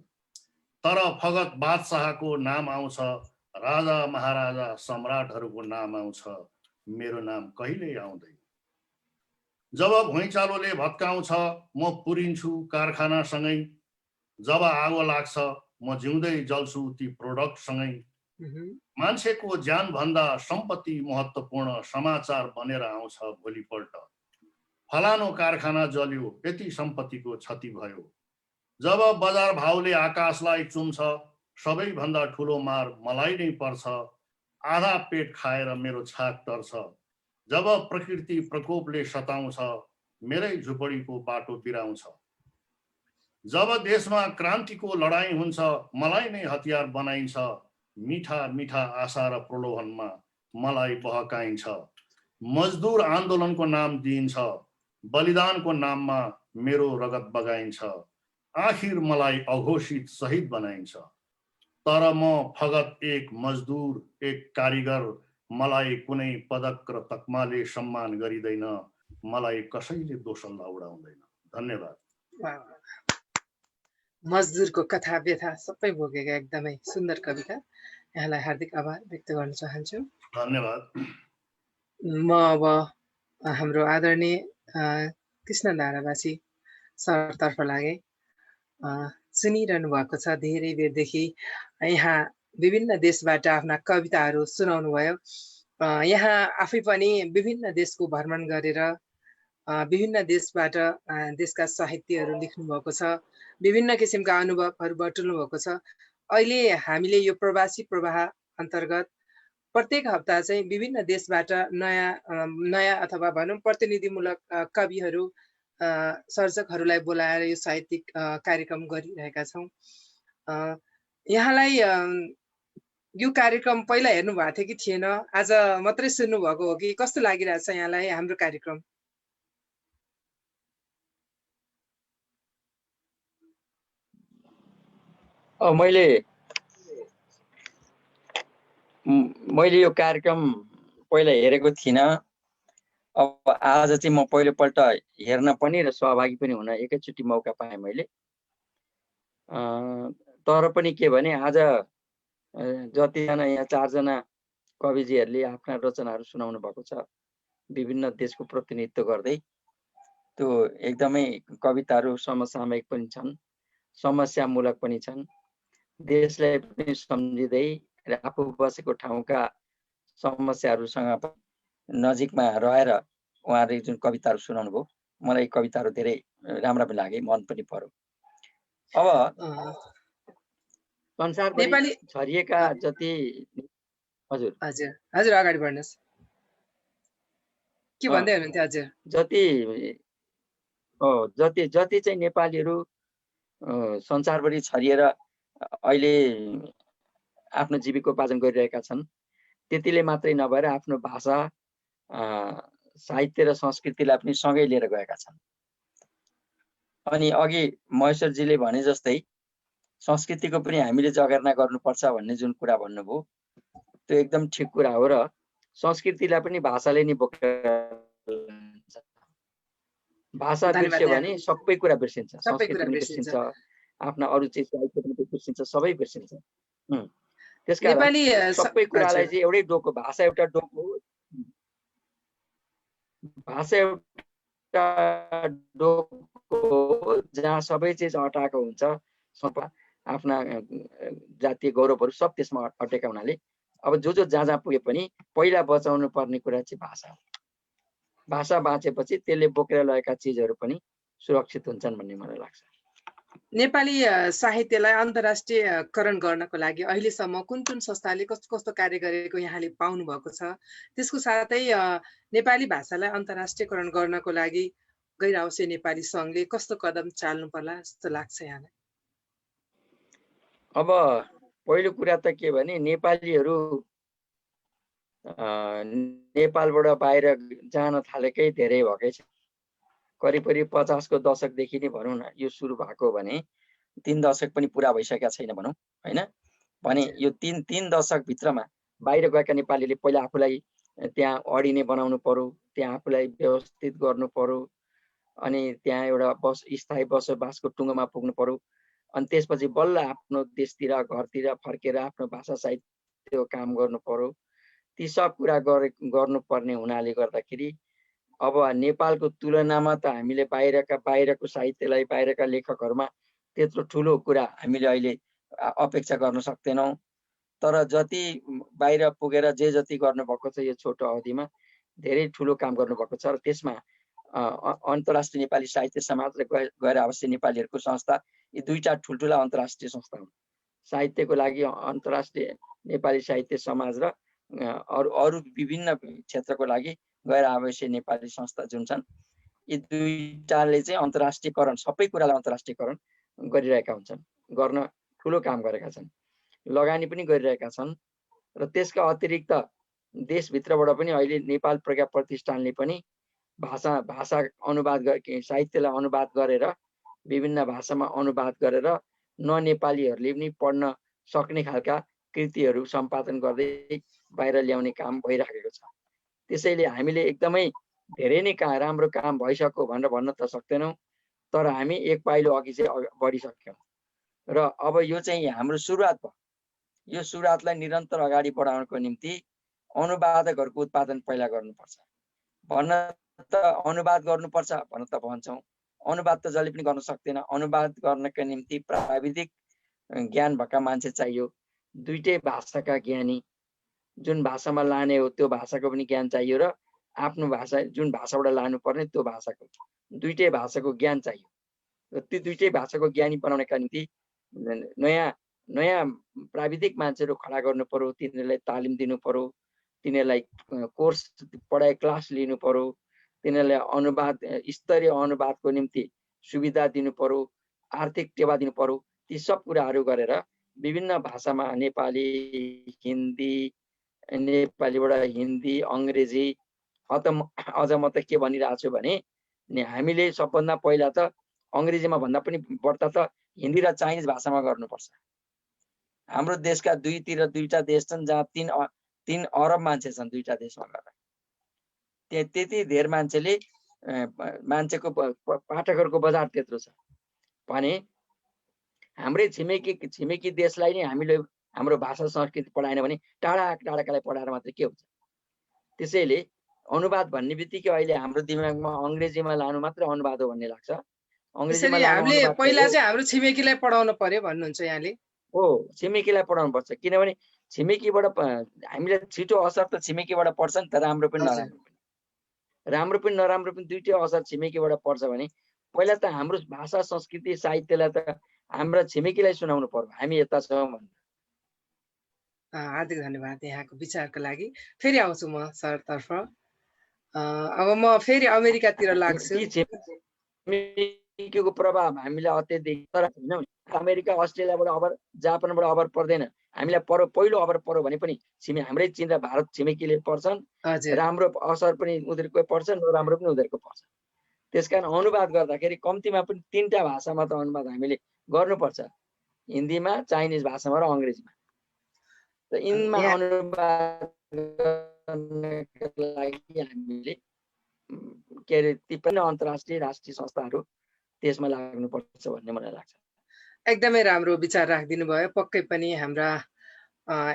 तर फगत बादशाहको नाम आउँछ, राजा महाराजा सम्राटहरूको नाम आउँछ, मेरो नाम कहिल्यै आउँदैन। जब भुइँचालोले भत्काउँछ म पुरिन्छु कारखानासँगै, जब आगो लाग्छ म जिउँदै जल्छु ती प्रोडक्टसँगै। मान्छेको ज्यान भन्दा सम्पत्ति महत्त्वपूर्ण समाचार बनेर आउँछ भोलिपल्ट। फलानो कारखाना जल्यो, यति सम्पत्तिको क्षति भयो। जब बजार भाउले आकाशलाई चुम्छ, सबैभन्दा ठुलो मार मलाई नै पर्छ, आधा पेट खाएर मेरो छाक टर्छ। जब प्रकृति प्रकोपले सताउँछ, मेरै झुपडीको बाटो बिराउँछ। जब देशमा क्रान्तिको लडाईँ हुन्छ, मलाई नै हतियार बनाइन्छ, मिठा मिठा आशा र प्रलोभनमा मलाई बहकाइन्छ। मजदुर आन्दोलनको नाम दिइन्छ, बलिदानको नाममा मेरो रगत बगाइन्छ, आखिर मलाई अघोषित शहीद बनाइन्छ। तर म फगत एक मजदुर, एक कारिगर, मलाई कुनै पदक र तकमाले सम्मान गरिँदैन, मलाई कसैले दोसल्ला उडाउँदैन। धन्यवाद। मजदुरको कथा व्यथा सबै भोगेका एकदमै सुन्दर कविता, यहाँलाई हार्दिक आभार व्यक्त गर्न चाहन्छु। धन्यवाद। म अब हाम्रो आदरणीय कृष्ण धारावासी सरतर्फ लागे। सुनिरहनु भएको छ धेरै बेरदेखि, यहाँ विभिन्न देशबाट आफ्ना कविताहरू सुनाउनु भयो। यहाँ आफै पनि विभिन्न देशको भ्रमण गरेर विभिन्न देशबाट देशका साहित्यहरू लेख्नु भएको छ, विभिन्न किसिमका अनुभवहरू बटुल्नु भएको छ। अहिले हामीले यो प्रवासी प्रवाह अन्तर्गत प्रत्येक हप्ता चाहिँ विभिन्न देशबाट नयाँ अथवा भनौँ प्रतिनिधिमूलक कविहरू सर्जकहरूलाई बोलाएर यो साहित्यिक कार्यक्रम गरिरहेका छौँ। यहाँलाई यो कार्यक्रम पहिला हेर्नु भएको थियो कि थिएन, आज मात्रै सुन्नु भएको हो कि कस्तो लागिरहेछ यहाँलाई हाम्रो कार्यक्रम? मैले यो कार्यक्रम पहिला हेरेको थिइनँ। अब आज चाहिँ म पहिलोपल्ट हेर्न पनि र सहभागी पनि हुन एकैचोटि मौका पाएँ मैले। तर पनि के भने आज जतिजना यहाँ 4 जना कविजीहरूले आफ्ना रचनाहरू सुनाउनु भएको छ, विभिन्न देशको प्रतिनिधित्व गर्दै, त्यो एकदमै कविताहरू समसामयिक पनि छन्, समस्यामूलक पनि छन्, देशलाई पनि सम्झिँदै र आफू बसेको ठाउँका समस्याहरूसँग नजिकमा रहेर उहाँहरूले जुन कविताहरू सुनाउनु भयो, मलाई कविताहरू धेरै राम्रा पनि लागे, मन पनि पर्यो। अब संसारभरि छरिएका जति हजुर हजुर हजुर अगाडि बढ्नुहोस्, के भन्दै हुनुहुन्थ्यो? हजुर जति चाहिँ नेपालीहरू संसारभरि छरिएर अहिले आफ्नो जीविकोपार्जन गरिरहेका छन्, त्यतिले मात्रै नभएर आफ्नो भाषा, साहित्य र संस्कृतिलाई पनि सँगै लिएर गएका छन्। अनि अघि महेश्वरजीले भने जस्तै संस्कृतिको पनि हामीले जगेर्ना गर्नुपर्छ भन्ने जुन कुरा भन्नुभयो, त्यो एकदम ठिक कुरा हो। र संस्कृतिलाई पनि भाषाले नै बोकेर भाषा बिर्स्यो भने सबै कुरा बिर्सिन्छ, संस्कृति पनि बिर्सिन्छ, आफ्ना अरू चाहिँ साहित्य पनि बिर्सिन्छ, सबै बिर्सिन्छ। त्यसकारण सबै कुरालाई चाहिँ एउटै डोको, भाषा एउटा डोको हो, भाषा एउटा डोको जहाँ सबै चिज अटाएको हुन्छ, आफ्ना जातीय गौरवहरू सब त्यसमा अटेका हुनाले अब जो जहाँ पुगे पनि पहिला बचाउनु पर्ने कुरा चाहिँ भाषा हो। भाषा बाँचेपछि त्यसले बोकेर लगेका चिजहरू पनि सुरक्षित हुन्छन् भन्ने मलाई लाग्छ। नेपाली साहित्यलाई अन्तर्राष्ट्रियकरण गर्नको लागि अहिलेसम्म कुन कुन संस्थाले कस्तो कस्तो कार्य गरेको यहाँले पाउनु भएको छ? त्यसको साथै नेपाली भाषालाई अन्तर्राष्ट्रियकरण गर्नको लागि गैर आवासीय नेपाली सङ्घले कस्तो कदम चाल्नु पर्ला जस्तो लाग्छ यहाँलाई? अब पहिलो कुरा त के भने नेपालीहरू नेपालबाट बाहिर जान थालेकै धेरै भएकै छ। करिब 50 को दशकदेखि नै भनौँ न यो सुरु भएको भने 3 दशक पनि पुरा भइसकेका छैन भनौँ हैन। भने यो 3 दशक भित्रमा बाहिर गएका नेपालीले पहिला आफूलाई त्यहाँ अडिने बनाउनु पर्यो, त्यहाँ आफूलाई व्यवस्थित गर्नु पर्यो, अनि त्यहाँ एउटा स्थायी बसोबासको टुङ्गोमा पुग्नु पर्यो, अनि त्यसपछि बल्ल आफ्नो देशतिर घरतिर फर्केर आफ्नो भाषा साहित्यको काम गर्नु पर्यो। ती सब कुरा गर्नुपर्ने हुनाले गर्दाखेरि अब नेपालको तुलनामा त हामीले बाहिरको साहित्यलाई बाहिरका लेखकहरूमा त्यत्रो ठुलो कुरा हामीले अहिले अपेक्षा गर्न सक्दैनौँ। तर जति बाहिर पुगेर जे जति गर्नुभएको छ यो छोटो अवधिमा धेरै ठुलो काम गर्नुभएको छ र त्यसमा अन्तर्राष्ट्रिय नेपाली साहित्य समाज र गैर आवासीय नेपालीहरूको संस्था यी दुईटा ठुल्ठुला अन्तर्राष्ट्रिय संस्था हुन्। साहित्यको लागि अन्तर्राष्ट्रिय नेपाली साहित्य समाज र अरू विभिन्न क्षेत्रको लागि गैर आवासीय नेपाली संस्था जुन छन् यी दुईटाले चाहिँ अन्तर्राष्ट्रियकरण सबै कुरालाई अन्तर्राष्ट्रियकरण गरिरहेका हुन्छन्, गर्न ठुलो काम गरेका छन्, लगानी पनि गरिरहेका छन्। र त्यसका अतिरिक्त देशभित्रबाट पनि अहिले नेपाल प्रज्ञा प्रतिष्ठानले पनि भाषा अनुवाद साहित्यलाई अनुवाद गरेर विभिन्न भाषामा अनुवाद गरेर ननेपालीहरूले पनि पढ्न सक्ने खालका कृतिहरू सम्पादन गर्दै बाहिर ल्याउने काम भइराखेको छ। त्यसैले हामीले एकदमै धेरै नै राम्रो काम भइसक्यो भनेर भन्न त सक्दैनौँ, तर हामी एक पाइलो अघि चाहिँ बढिसक्यौँ र अब यो चाहिँ हाम्रो सुरुवात भयो। यो सुरुवातलाई निरन्तर अगाडि बढाउनको निम्ति अनुवादकहरूको उत्पादन पहिला गर्नुपर्छ। भन्न त अनुवाद गर्नुपर्छ भन्न त भन्छौँ, अनुवाद त जसले पनि गर्न सक्दैन। अनुवाद गर्नका निम्ति प्राविधिक ज्ञान भएका मान्छे चाहियो, दुईटै भाषाका ज्ञानी, जुन भाषामा लाने हो त्यो भाषाको पनि ज्ञान चाहियो र आफ्नो भाषा जुन भाषाबाट लानुपर्ने त्यो भाषाको दुईटै भाषाको ज्ञान चाहियो। र ती दुईटै भाषाको ज्ञानी बनाउनका निम्ति नयाँ प्राविधिक मान्छेहरू खडा गर्नु पर्यो, तिनीहरूलाई तालिम दिनु पर्यो, तिनीहरूलाई कोर्स पढाइ क्लास लिनु पर्यो, तिनीहरूलाई अनुवाद स्तरीय अनुवादको निम्ति सुविधा दिनु पर्यो, आर्थिक टेवा दिनु पर्यो। ती सब कुराहरू गरेर विभिन्न भाषामा नेपाली, हिन्दी, नेपालीबाट हिन्दी, अङ्ग्रेजी, अझ म त के भनिरहेको छु भने हामीले सबभन्दा पहिला त अङ्ग्रेजीमा भन्दा पनि बढ्ता त हिन्दी र चाइनिज भाषामा गर्नुपर्छ। हाम्रो देशका दुईटा देश छन् जहाँ 3 अरब मान्छे छन् दुईटा देशमा गरेर। त्यति धेर मान्छेको पाठकहरूको बजार त्यत्रो छ भने हाम्रै छिमेकी देशलाई नै हामीले हाम्रो भाषा संस्कृति पढाएन भने टाढाकालाई पढाएर मात्रै के हुन्छ। त्यसैले अनुवाद भन्ने बित्तिकै अहिले हाम्रो दिमागमा अङ्ग्रेजीमा लानु मात्र अनुवाद हो भन्ने लाग्छ। अङ्ग्रेजीमा हामीले पहिला चाहिँ हाम्रो छिमेकीलाई पढाउनु पर्यो भन्नुहुन्छ यहाँले? हो, छिमेकीलाई पढाउनु पर्छ, किनभने छिमेकीबाट हामीले छिटो असर त छिमेकीबाट पर्छ नि त, राम्रो पनि नराम्रो पनि दुईटै असर छिमेकीबाट पर्छ भने पहिला त हाम्रो भाषा संस्कृति साहित्यलाई त हाम्रा छिमेकीलाई सुनाउनु पर्यो, हामी यता छौँ भन्दा। हार्दिक धन्यवाद यहाँको विचारको लागि। फेरि आउँछु म सरतर्फ। अब म फेरि अमेरिकातिर लाग्छु। छिमेकीको प्रभाव हामीलाई अत्यधिक, तर अमेरिका अस्ट्रेलियाबाट अबर जापानबाट अबर पर्दैन, हामीलाई पहिलो अबर पर्यो भने पनि हाम्रै चीन र भारत छिमेकीले पर्छन्। राम्रो असर पनि उनीहरूको पर्छ, नराम्रो पनि उनीहरूको पर्छ। त्यसकारण अनुवाद गर्दाखेरि कम्तीमा पनि 3टा भाषामा त अनुवाद हामीले गर्नुपर्छ, हिन्दीमा, चाइनिज भाषामा र अङ्ग्रेजीमा। र यिनमा अनुवाद गर्नका लागि हामीले के अरे ती पनि अन्तर्राष्ट्रिय राष्ट्रिय संस्थाहरू त्यसमा लाग्नुपर्छ भन्ने मलाई लाग्छ। एकदमै राम्रो विचार राखिदिनु भयो। पक्कै पनि हाम्रा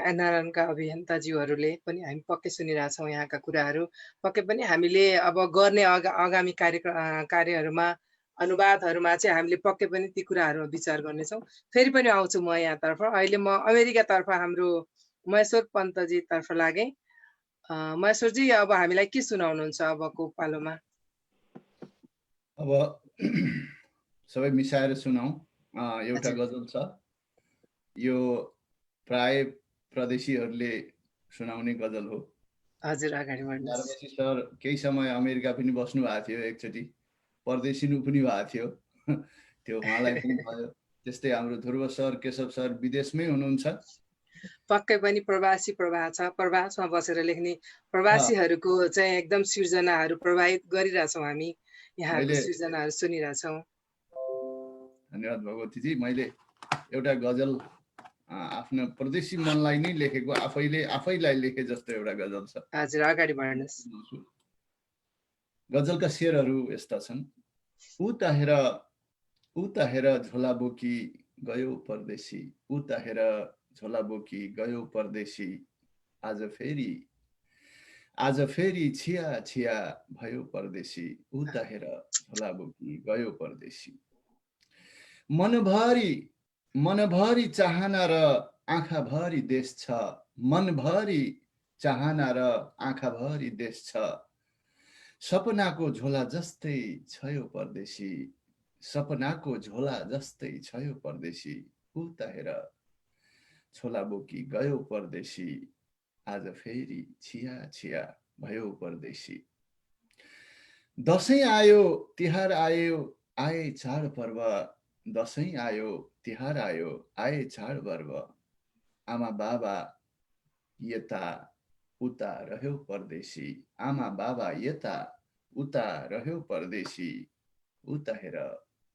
एनआरएनका अभियन्ताज्यूहरूले पनि हामी पक्कै सुनिरहेछौँ यहाँका कुराहरू। पक्कै पनि हामीले अब गर्ने आगामी कार्यहरूमा अनुवादहरूमा चाहिँ हामीले पक्कै पनि ती कुराहरू विचार गर्नेछौँ। फेरि पनि आउँछु म यहाँतर्फ। अहिले म अमेरिकातर्फ हाम्रो महेश्वर पन्तजी तर्फ लागेँ। महेश्वरजी, अब हामीलाई के सुनाउनुहुन्छ अबको पालोमा? अब सबै मिसाएर सुनाऊ। एउटा हजुर। गजल छ, यो प्राय प्रदेशीहरूले सुनाउने गजल हो। हजुर, अगाडि बढ्नुहोस्। नारायणसी सर केही समय अमेरिका पनि बस्नु भएको थियो, एकचोटि परदेशिनु पनि भएको थियो, त्यो उहाँलाई पनि भयो। त्यस्तै हाम्रो ध्रुव सर, केशव सर विदेशमै हुनुहुन्छ। पक्कै पनि प्रवासी प्रवाह छ, प्रवासमा बसेर लेख्ने प्रवासीहरूको चाहिँ एकदम सृजनाहरू प्रभावित गरिरहेछौँ हामी, यहाँहरूको सृजनाहरू सुनिरहेछौँ। धन्यवाद भगवतीजी। मैले एउटा गजल आफ्नो परदेशी मनलाई नै लेखेको, आफैलाई लेखे जस्तो एउटा गजल छ। हजुर, अगाडि बढ्नुहोस्। गजलका शेरहरू यस्ता छन्। उता हेर झोला बोकी गयो परदेशी, उता हेर झोला बोकी गयो परदेशी, आज फेरि छिया छिया भयो परदेशी, उता हेर झोला बोकी गयो परदेशी। मनभरि चाहना र आँखाभरि देश छ, मनभरि चाहना र आँखाभरि देश छ, सपनाको झोला जस्तै छ यो परदेशी, सपनाको झोला जस्तै छ यो परदेशी, उता हेर झोला बोकी गयो परदेशी, आज फेरि छिया छिया भयो परदेशी। दसैँ आयो तिहार आयो आए चाडपर्व, दसैँ आयो तिहार आयो आए चाडपर्व, आमा बाबा यता उता रह्यो परदेशी, आमा बाबा यता उता रह्यो परदेशी, उता हेर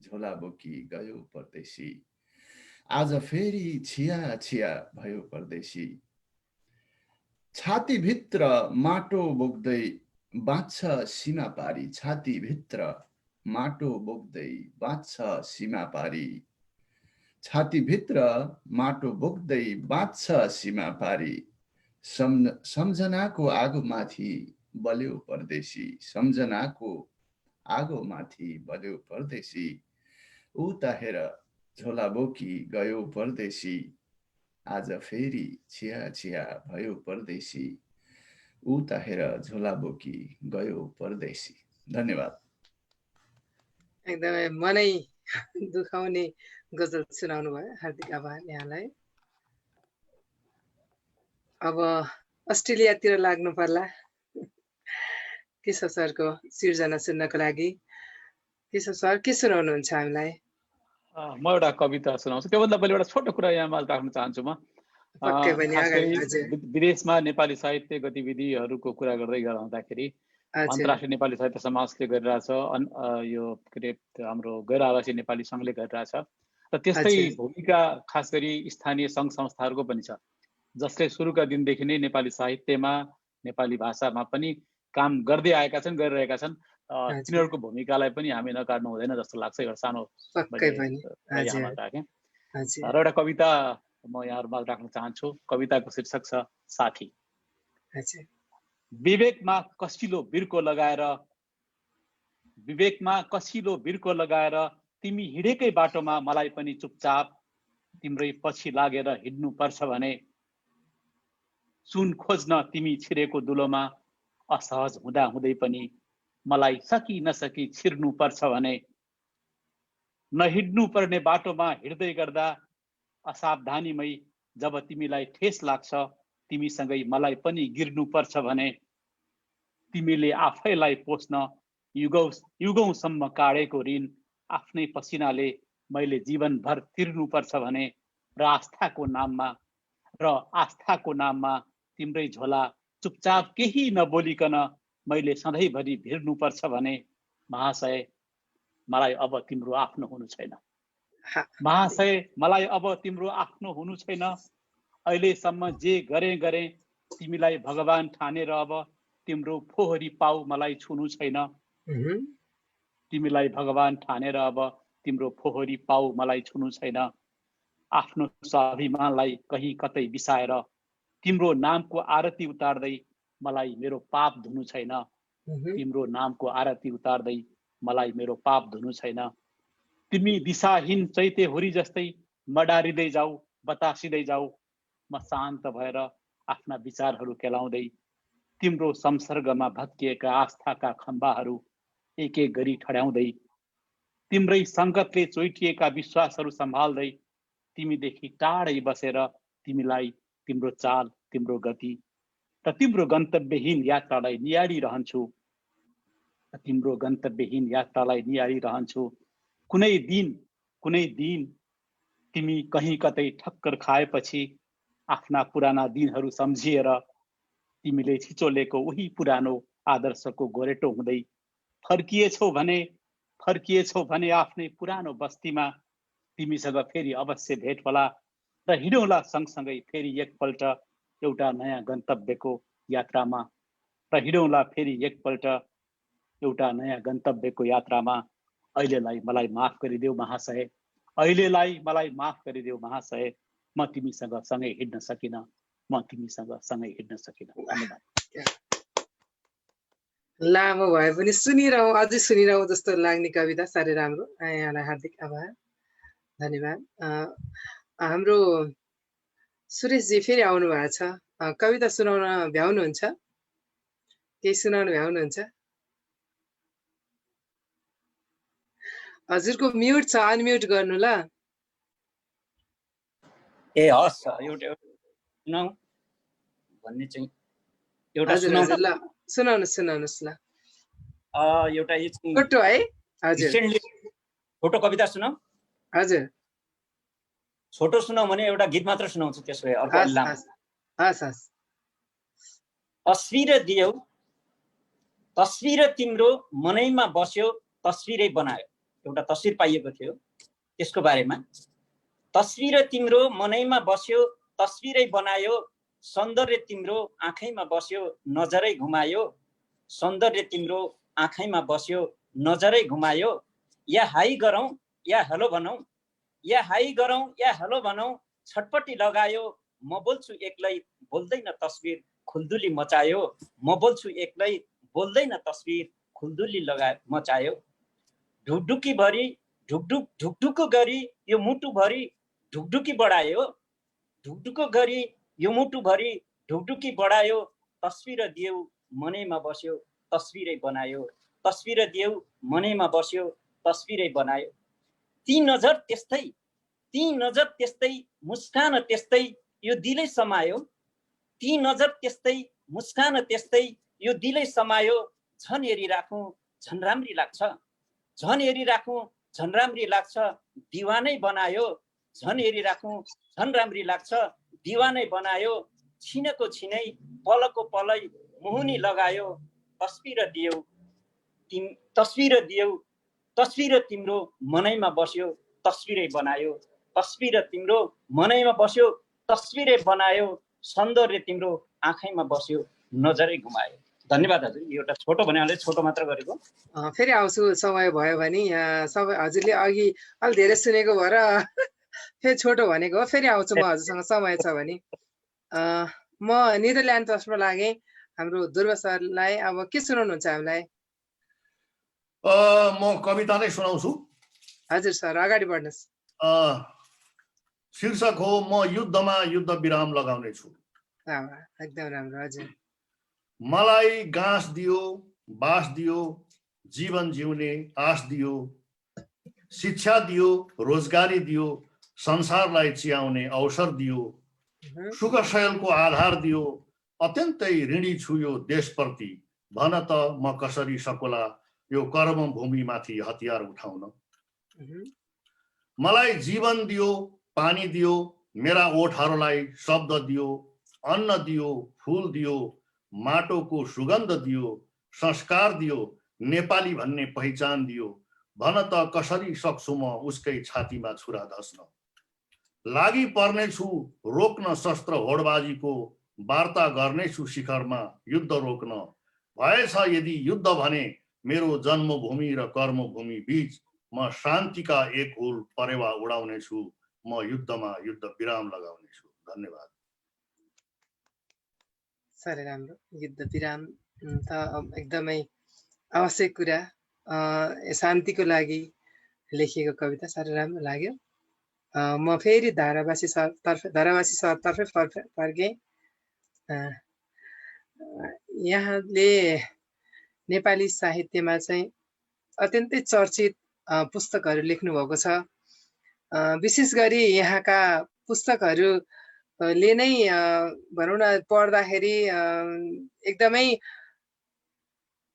झोला बोकी गयो परदेशी, आज फेरि छिया छिया भयो परदेशी। छातीभित्र माटो बोक्दै बाँच्छ सीमा पारी, छातीभित्र माटो बोक्दै बाँच्छ सीमा पारी, छातीभित्र माटो बोक्दै बाँच्छ सीमा पारी, सम्झनाको आगो माथि बल्यो परदेशी, सम्झनाको आगो माथि बल्यो परदेशी, उता हेर झोला बोकी गयो परदेशी, आज फेरि छिया छिया भयो परदेशी, उता हेर झोला बोकी गयो परदेशी। धन्यवाद। एकदमै मनै दुखाउने गजल सुनाउनु भयो, हार्दिक आभार यहाँलाई। अब अस्ट्रेलियातिर लाग्नु पर्ला केशव सरको सिर्जना सुन्नको लागि। केशव सर के सुनाउनुहुन्छ हामीलाई? म एउटा कविता सुनाउँछु। त्योभन्दा पहिले एउटा छोटो कुरा यहाँ माझ राख्न चाहन्छु म। पक्कै पनि, खास अगाडि। गरी हजुर, विदेशमा नेपाली साहित्य गतिविधिहरूको कुरा गर्दै गराउँदाखेरि हजुर, अन्तर्राष्ट्रिय नेपाली साहित्य समाजले गरिरहेछ, यो के अरे हाम्रो गैर आवासीय नेपाली सङ्घले गरिरहेछ, र त्यस्तै हजुर, भूमिका खास गरी स्थानीय सङ्घ संस्थाहरूको पनि छ, जसले सुरुका दिनदेखि नै नेपाली साहित्यमा नेपाली भाषामा पनि काम गर्दै आएका छन्, गरिरहेका छन्। हजुर, तिनीहरूको भूमिकालाई पनि हामी नकाट्नु हुँदैन जस्तो लाग्छ। एउटा सानो पक्कै पनि। यहाँमा हजुर, राखेँ हजुर, र एउटा कविता म यहाँहरूमा राख्न चाहन्छु। कविताको शीर्षक छ साथी। हजुर, विवेकमा कसिलो बिर्को लगाएर तिमी हिँडेकै बाटोमा मलाई पनि चुपचाप तिम्रै पछि लागेर हिँड्नु पर्छ भने, सुन खोज्न तिमी छिरेको दुलोमा असहज हुँदा हुँदै पनि मलाई सकी नसकी छिर्नु पर्छ भने, नहिँड्नु पर्ने बाटोमा हिँड्दै गर्दा असावधानीमै जब तिमीलाई ठेस लाग्छ तिमीसँगै मलाई पनि गिर्नु पर्छ भने, तिमीले आफैलाई पोस्न युगौँसम्म काडेको ऋण आफ्नै पसिनाले मैले जीवनभर तिर्नु पर्छ भने, र आस्थाको नाममा तिम्रै झोला चुपचाप केही नबोलिकन मैले सधैँभरि भिर्नु पर्छ भने, महाशय मलाई अब तिम्रो आफ्नो हुनु छैन। महाशय मलाई अब तिम्रो आफ्नो हुनु छैन। अहिलेसम्म जे गरेँ तिमीलाई भगवान ठानेर अब तिम्रो फोहोरी पाउ मलाई छुनु छैन। तिमीलाई भगवान ठानेर अब तिम्रो फोहोरी पाउ मलाई छुनु छैन। आफ्नो स्वाभिमानलाई कहीँ कतै बिसाएर तिम्रो नामको आरती उतार्दै मलाई मेरो पाप धुनु छैन। तिम्रो नामको आरती उतार्दै मलाई मेरो पाप धुनु छैन। तिमी दिशाहीन चैते हुरी जस्तै मडारिँदै जाऊ, बतासिँदै जाऊ। म शान्त भएर आफ्ना विचारहरू केलाउँदै तिम्रो संसर्गमा भत्किएका आस्थाका खम्बाहरू एक एक गरी ठड्याउँदै तिम्रै सङ्कटले चोइटिएका विश्वासहरू सम्हाल्दै तिमीदेखि टाढै बसेर तिमीलाई तिम्रो चाल, तिम्रो गति र तिम्रो गन्तव्यहीन यात्रालाई निहालिरहन्छु। तिम्रो गन्तव्यहीन यात्रालाई निहालिरहन्छु। कुनै दिन तिमी कहीँ कतै ठक्कर खाएपछि आफ्ना पुराना दिनहरू सम्झिएर तिमीले छिचोलेको उही पुरानो आदर्शको गोरेटो हुँदै फर्किएछौ भने आफ्नै पुरानो बस्तीमा तिमीसँग फेरि अवश्य भेट होला र हिँडौँला सँगसँगै फेरि एकपल्ट एउटा नयाँ गन्तव्यको यात्रामा अहिलेलाई मलाई माफ गरिदेऊ महाशय, म तिमीसँग सँगै हिँड्न सकिन। धन्यवाद। लामो भए पनि अझै सुनिरहँ जस्तो लाग्ने कविता, साह्रै राम्रो। यहाँलाई हार्दिक आभार, धन्यवाद। हाम्रो सुरेशजी फेरि आउनु भएको छ, कविता सुनाउन भ्याउनुहुन्छ? केही सुनाउन भ्याउनुहुन्छ? हजुरको म्युट छ, अनम्युट गर्नु ल। ए हस्, एउटा सुनाऊ भन्ने चाहिँ एउटा सुनाउनुहोस् ल। एउटा यो चाहिँ छोटो है? हजुर, छोटो कविता सुनाऊ। हजुर, छोटो सुनाऊ भने एउटा गीत मात्र सुनाउँछु, त्यसो भए अर्को लामो। तस्बिर तिम्रो मनैमा बस्यो, तस्बिरै बनायो। एउटा तस्बिर पाइएको थियो, त्यसको बारेमा। तस्बिर तिम्रो मनैमा बस्यो, तस्बिरै बनायो। सौन्दर्य तिम्रो आँखैमा बस्यो, नजरै घुमायो। सौन्दर्य तिम्रो आँखैमा बस्यो, नजरै घुमायो। या हाई गरौँ या हेलो भनौँ, या हाई गरौँ या हेलो भनौँ, छटपटी लगायो। म बोल्छु एक्लै, बोल्दैन तस्बिर, खुल्दुली मचायो। म बोल्छु एक्लै, बोल्दैन तस्बिर, खुल्दुली मचायो। ढुकढुकी भरी ढुकढुक गरी यो मुटुभरि ढुकढुकी बढायो। ढुकढुक गरी यो मुटुभरि ढुकढुकी बढायो। तस्बिर दियौ मनैमा बस्यो, तस्बिरै बनायो। तस्बिर दियौ मनैमा बस्यो, तस्बिरै बनायो। ती नजर त्यस्तै, मुस्कान त्यस्तै, यो दिलै समायो। ती नजर त्यस्तै, मुस्कान त्यस्तै, यो दिलै समायो। झन् हेरिराखौँ झन् राम्री लाग्छ, झन् हेरिराखौँ झन् राम्री लाग्छ, दिवानै बनायो। झन् हेरिराखौँ झन् राम्री लाग्छ, दिवानै बनायो। छिनको छिनै पलको पलै मुहुनी लगायो। तस्बिर तिम्रो मनैमा बस्यो, तस्बिरै बनायो। तस्बिर तिम्रो मनैमा बस्यो, तस्बिरै बनायो। सौन्दर्य तिम्रो आँखैमा बस्यो, नजरै घुमायो। धन्यवाद हजुर। एउटा छोटो भने छोटो मात्र गरेको। फेरि आउँछु समय भयो भने। सबै हजुरले अघि अलि धेरै सुनेको भएर फेरि छोटो भनेको हो। फेरि आउँछु म हजुरसँग समय छ भने। म नेदरल्यान्ड तर्फमा लागेँ। हाम्रो ध्रुव सरलाई अब के सुनाउनुहुन्छ हामीलाई? म कविता नै सुनाउँछु। हजुर सर, अगाडि बढ्नुहोस्। शीर्षक हो म युद्धमा युद्ध विराम लगाउने छु। एकदम राम्रो। हजुर। मलाई गाँस दियो, बास दियो, जीवन जिउने आश दियो, शिक्षा दियो, रोजगारी दियो, संसारलाई चियाउने अवसर दियो, सुख शयलको आधार दियो। अत्यन्तै ऋणी छु यो देशप्रति, भन त म कसरी सकोला यो कर्मभूमिमाथि हतियार उठाउन। मलाई जीवन दियो, पानी दियो, मेरा ओठहरूलाई शब्द दियो, अन्न दियो, फूल दियो, माटोको सुगन्ध दियो, संस्कार दियो, नेपाली भन्ने पहिचान दियो। भन त कसरी सक्छु म उसकै छातीमा छुरा धस्न। लागि पर्नेछु रोक्न शस्त्र होडबाजीको, वार्ता गर्नेछु शिखरमा युद्ध रोक्न। भएछ यदि युद्ध भने मेरो जन्मभूमि र कर्मभूमि बीच, म शान्तिका एक हुल परेवा उडाउने छु। म युद्धमा युद्ध विराम लगाउने छु। धन्यवाद। साह्रै राम्रो। युद्ध विराम त एकदमै आवश्यक कुरा। शान्तिको लागि लेखिएको कविता साह्रै राम्रो लाग्यो। म फेरि धारावासी सरतर्फै फर्केँ। यहाँले नेपाली साहित्यमा चाहिँ अत्यन्तै चर्चित पुस्तकहरू लेख्नुभएको छ। विशेष गरी यहाँका पुस्तकहरूले नै भनौँ न पढ्दाखेरि एकदमै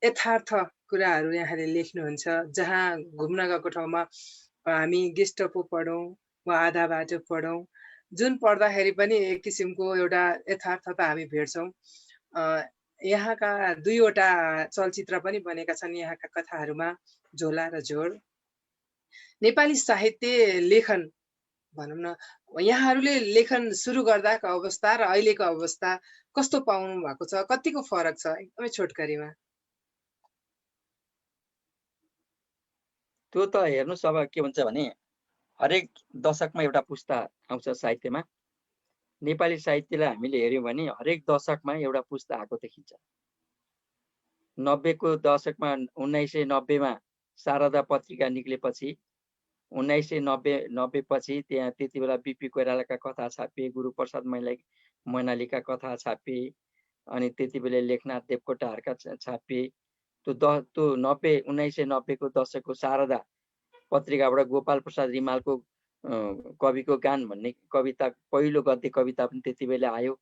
यथार्थ कुराहरू यहाँले लेख्नुहुन्छ। जहाँ घुम्न गएको ठाउँमा हामी गेस्ट पो पढौँ वा आधा बाटो पढौँ, जुन पढ्दाखेरि पनि एक किसिमको एउटा यथार्थता हामी भेट्छौँ। यहाँका 2वटा चलचित्र पनि बनेका छन् यहाँका कथाहरूमा, झोला र झोड। नेपाली साहित्य लेखन भनौँ न, यहाँहरूले लेखन सुरु गर्दाको अवस्था र अहिलेको अवस्था कस्तो पाउनु भएको छ, कतिको फरक छ, एकदमै छोटकरीमा? त्यो त हेर्नुहोस्, अब के भन्छ भने हरेक दशकमा एउटा पुस्ता आउँछ साहित्यमा। नेपाली साहित्यलाई हामीले हेऱ्यौँ भने हरेक दशकमा एउटा पुस्ता आएको देखिन्छ। 90 को दशकमा 1990 मा शारदा पत्रिका निक्लेपछि 1990 पछि त्यहाँ त्यति बेला बिपी कोइरालाका कथा छापिए, गुरुप्रसाद मैनालीका कथा छापिए, अनि त्यति बेला लेखनाथ देवकोटाहरूका छापिए। त्यो 1990 को दशकको शारदा पत्रिकाबाट गोपाल प्रसाद रिमालको कविको गान भन्ने कविता, पहिलो गद्य कविता पनि त्यति बेला आयो।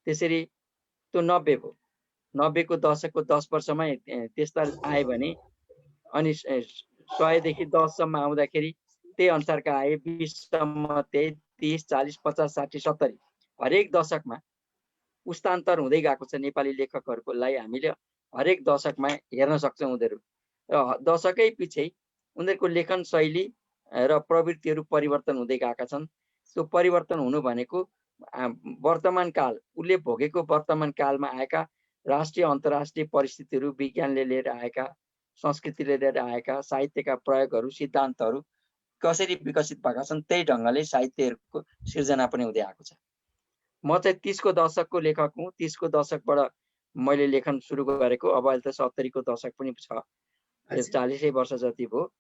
त्यसरी त्यो 90 भयो। 90 को दशकको 10 वर्षमा त्यस्ता आयो भने अनि 100 देखि 10 सम्म आउँदाखेरि त्यही अनुसारका आए। 20 सम्म 30, 40, 50, 60, 70 हरेक दशकमा पुस्तान्तर हुँदै गएको छ। नेपाली लेखकहरूलाई हामीले हरेक दशकमा हेर्न सक्छौँ। उनीहरू र दशकै पछि उनीहरूको लेखन शैली र प्रवृत्तिहरू परिवर्तन हुँदै गएका छन्। त्यो परिवर्तन हुनु भनेको वर्तमान काल, उसले भोगेको वर्तमान कालमा आएका राष्ट्रिय अन्तर्राष्ट्रिय परिस्थितिहरू, विज्ञानले लिएर आएका, संस्कृतिले लिएर आएका साहित्यका प्रयोगहरू, सिद्धान्तहरू कसरी विकसित भएका छन्, त्यही ढङ्गले साहित्यहरूको सिर्जना पनि हुँदै आएको छ। म चाहिँ 30 को दशकको लेखक हुँ। 30 को दशकबाट मैले लेखन सुरु गरेको। अब अहिले त 70 को दशक पनि छ, 40 वर्ष जति भयो।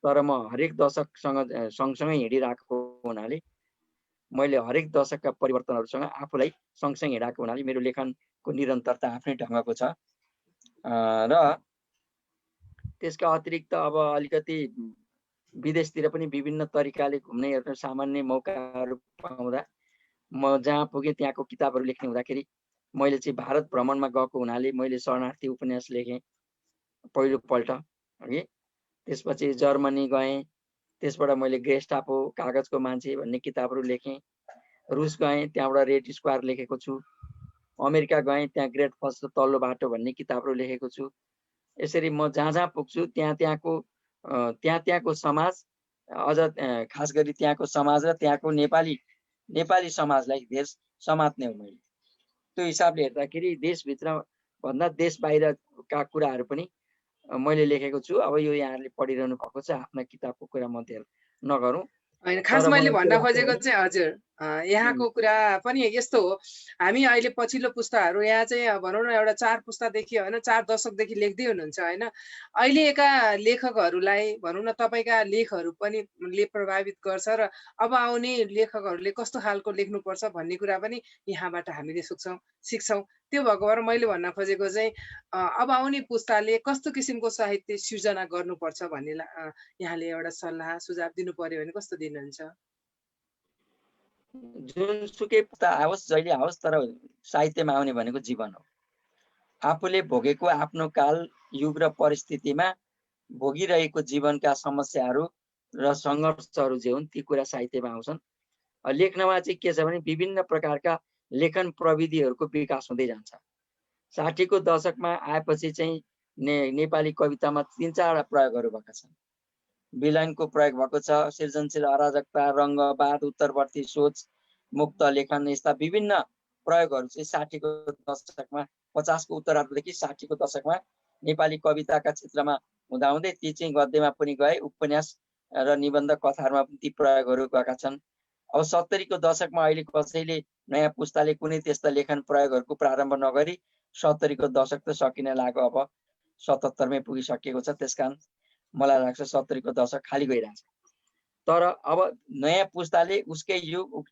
तर म हरेक दशकसँग सँगसँगै हिँडिरहेको हुनाले, मैले हरेक दशकका परिवर्तनहरूसँग आफूलाई सँगसँगै हिँडाएको हुनाले मेरो लेखनको निरन्तरता आफ्नै ढङ्गको छ। र त्यसका अतिरिक्त अब अलिकति विदेशतिर पनि विभिन्न तरिकाले घुम्ने हेर्ने सामान्य मौकाहरू पाउँदा म जहाँ पुगेँ त्यहाँको किताबहरू लेख्ने हुँदाखेरि मैले चाहिँ भारत भ्रमणमा गएको हुनाले मैले शरणार्थी उपन्यास लेखेँ पहिलोपल्ट, है। त्यसपछि जर्मनी गएँ, त्यसबाट मैले गेस्टापो, कागजको मान्छे भन्ने किताबहरू लेखेँ। रुस गएँ, त्यहाँबाट रेड स्क्वायर लेखेको छु। अमेरिका गएँ, त्यहाँ ग्रेट फल्स तल्लो बाटो भन्ने किताबहरू लेखेको छु। यसरी म जहाँ जहाँ पुग्छु त्यहाँको समाज, अझ खास गरी त्यहाँको समाज र त्यहाँको नेपाली समाजलाई धेर समात्ने हो मैले। त्यो हिसाबले हेर्दाखेरि देशभित्र भन्दा देश बाहिरका कुराहरू पनि मैले लेखेको छु। अब यो यहाँहरूले पढिरहनु भएको छ, आफ्ना किताबको कुरा म धेर नगरौँ। होइन, खास मैले भन्न खोजेको चाहिँ हजुर यहाँको कुरा पनि यस्तो हो। हामी अहिले पछिल्लो पुस्ताहरू यहाँ चाहिँ भनौँ न एउटा 4 पुस्तादेखि होइन 4 दशकदेखि लेख्दै हुनुहुन्छ होइन। अहिलेका लेखकहरूलाई भनौँ न तपाईँका लेखहरू पनि ले प्रभावित गर्छ र अब आउने लेखकहरूले कस्तो खालको लेख्नुपर्छ भन्ने कुरा पनि यहाँबाट हामीले सिक्छौँ। त्यो भएको भएर मैले भन्न खोजेको चाहिँ अब आउने पुस्ताले कस्तो किसिमको साहित्य सिर्जना गर्नुपर्छ भन्ने यहाँले एउटा सल्लाह सुझाव दिनु पर्यो भने कस्तो दिनुहुन्छ? जुनसुकै पुस्ता आओस्, जहिले आओस्, तर साहित्यमा आउने भनेको जीवन हो। आफूले भोगेको आफ्नो काल, युग र परिस्थितिमा भोगिरहेको जीवनका समस्याहरू र सङ्घर्षहरू जे हुन् ती कुरा साहित्यमा आउँछन्। लेख्नमा चाहिँ के छ भने विभिन्न प्रकारका लेखन प्रविधिहरूको विकास हुँदै जान्छ। 60 को दशकमा आएपछि चाहिँ नेपाली कवितामा 3-4 प्रयोगहरू भएका छन्। विलायनको प्रयोग भएको छ, सृजनशील अराजकता, रङ्गवाद, उत्तरवर्ती सोच, मुक्त लेखन, यस्ता विभिन्न प्रयोगहरू चाहिँ 60 को दशकमा, 50 को उत्तरार्धदेखि 60 को दशकमा नेपाली कविताका क्षेत्रमा हुँदाहुँदै ती चाहिँ गद्यमा पनि गए, उपन्यास र निबन्ध कथाहरूमा पनि ती प्रयोगहरू गएका छन्। अब 70 को दशकमा अहिले कसैले नयाँ पुस्ताले कुनै त्यस्ता लेखन प्रयोगहरूको प्रारम्भ नगरी 70 को दशक त सकिन लाग्यो, अब 77 मै पुगिसकेको छ। त्यसकारण मलाई लाग्छ 70 को दशक खाली गइरहेछ। तर अब नयाँ पुस्ताले उसकै युग,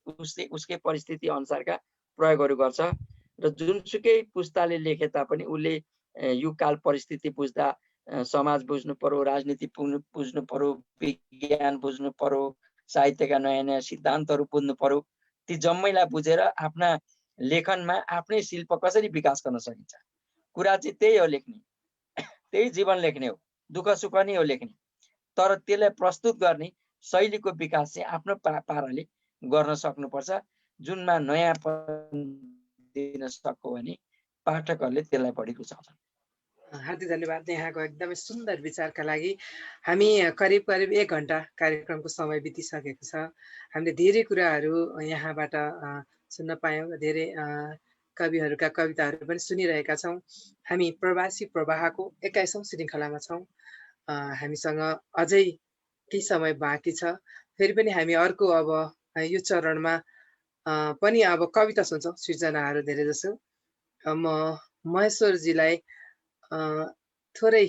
उसकै परिस्थिति अनुसारका प्रयोगहरू गर्छ र जुनसुकै पुस्ताले लेखे तापनि उसले युगकाल परिस्थिति बुझ्दा समाज बुझ्नु पर्यो, राजनीति बुझ्नु पर्यो, विज्ञान बुझ्नु पर्यो, साहित्यका नयाँ नयाँ सिद्धान्तहरू बुझ्नु पर्यो। ती जम्मैलाई बुझेर आफ्ना लेखनमा आफ्नै शिल्प कसरी विकास गर्न सकिन्छ, कुरा चाहिँ त्यही हो लेख्ने, त्यही जीवन लेख्ने हो, दुःख सुख नै हो लेख्ने। तर त्यसलाई प्रस्तुत गर्ने शैलीको विकास चाहिँ आफ्नो पाराले गर्न सक्नुपर्छ, जुनमा नयाँपन दिन सक्यो भने पाठकहरूले त्यसलाई बढी रुचाउँछन्। हार्दिक धन्यवाद यहाँको एकदमै सुन्दर विचारका लागि। हामी करिब 1 घन्टा कार्यक्रमको समय बितिसकेको छ। हामीले धेरै कुराहरू यहाँबाट सुन्न पायौँ, धेरै कविहरूका कविताहरू पनि सुनिरहेका छौँ। हामी प्रवासी प्रवाहको 21औं श्रृङ्खलामा छौँ। हामीसँग अझै केही समय बाँकी छ। फेरि पनि हामी अर्को अब यो चरणमा पनि अब कविता सुन्छौँ, सृजनाहरू धेरै जसो। म महेश्वरजीलाई थोरै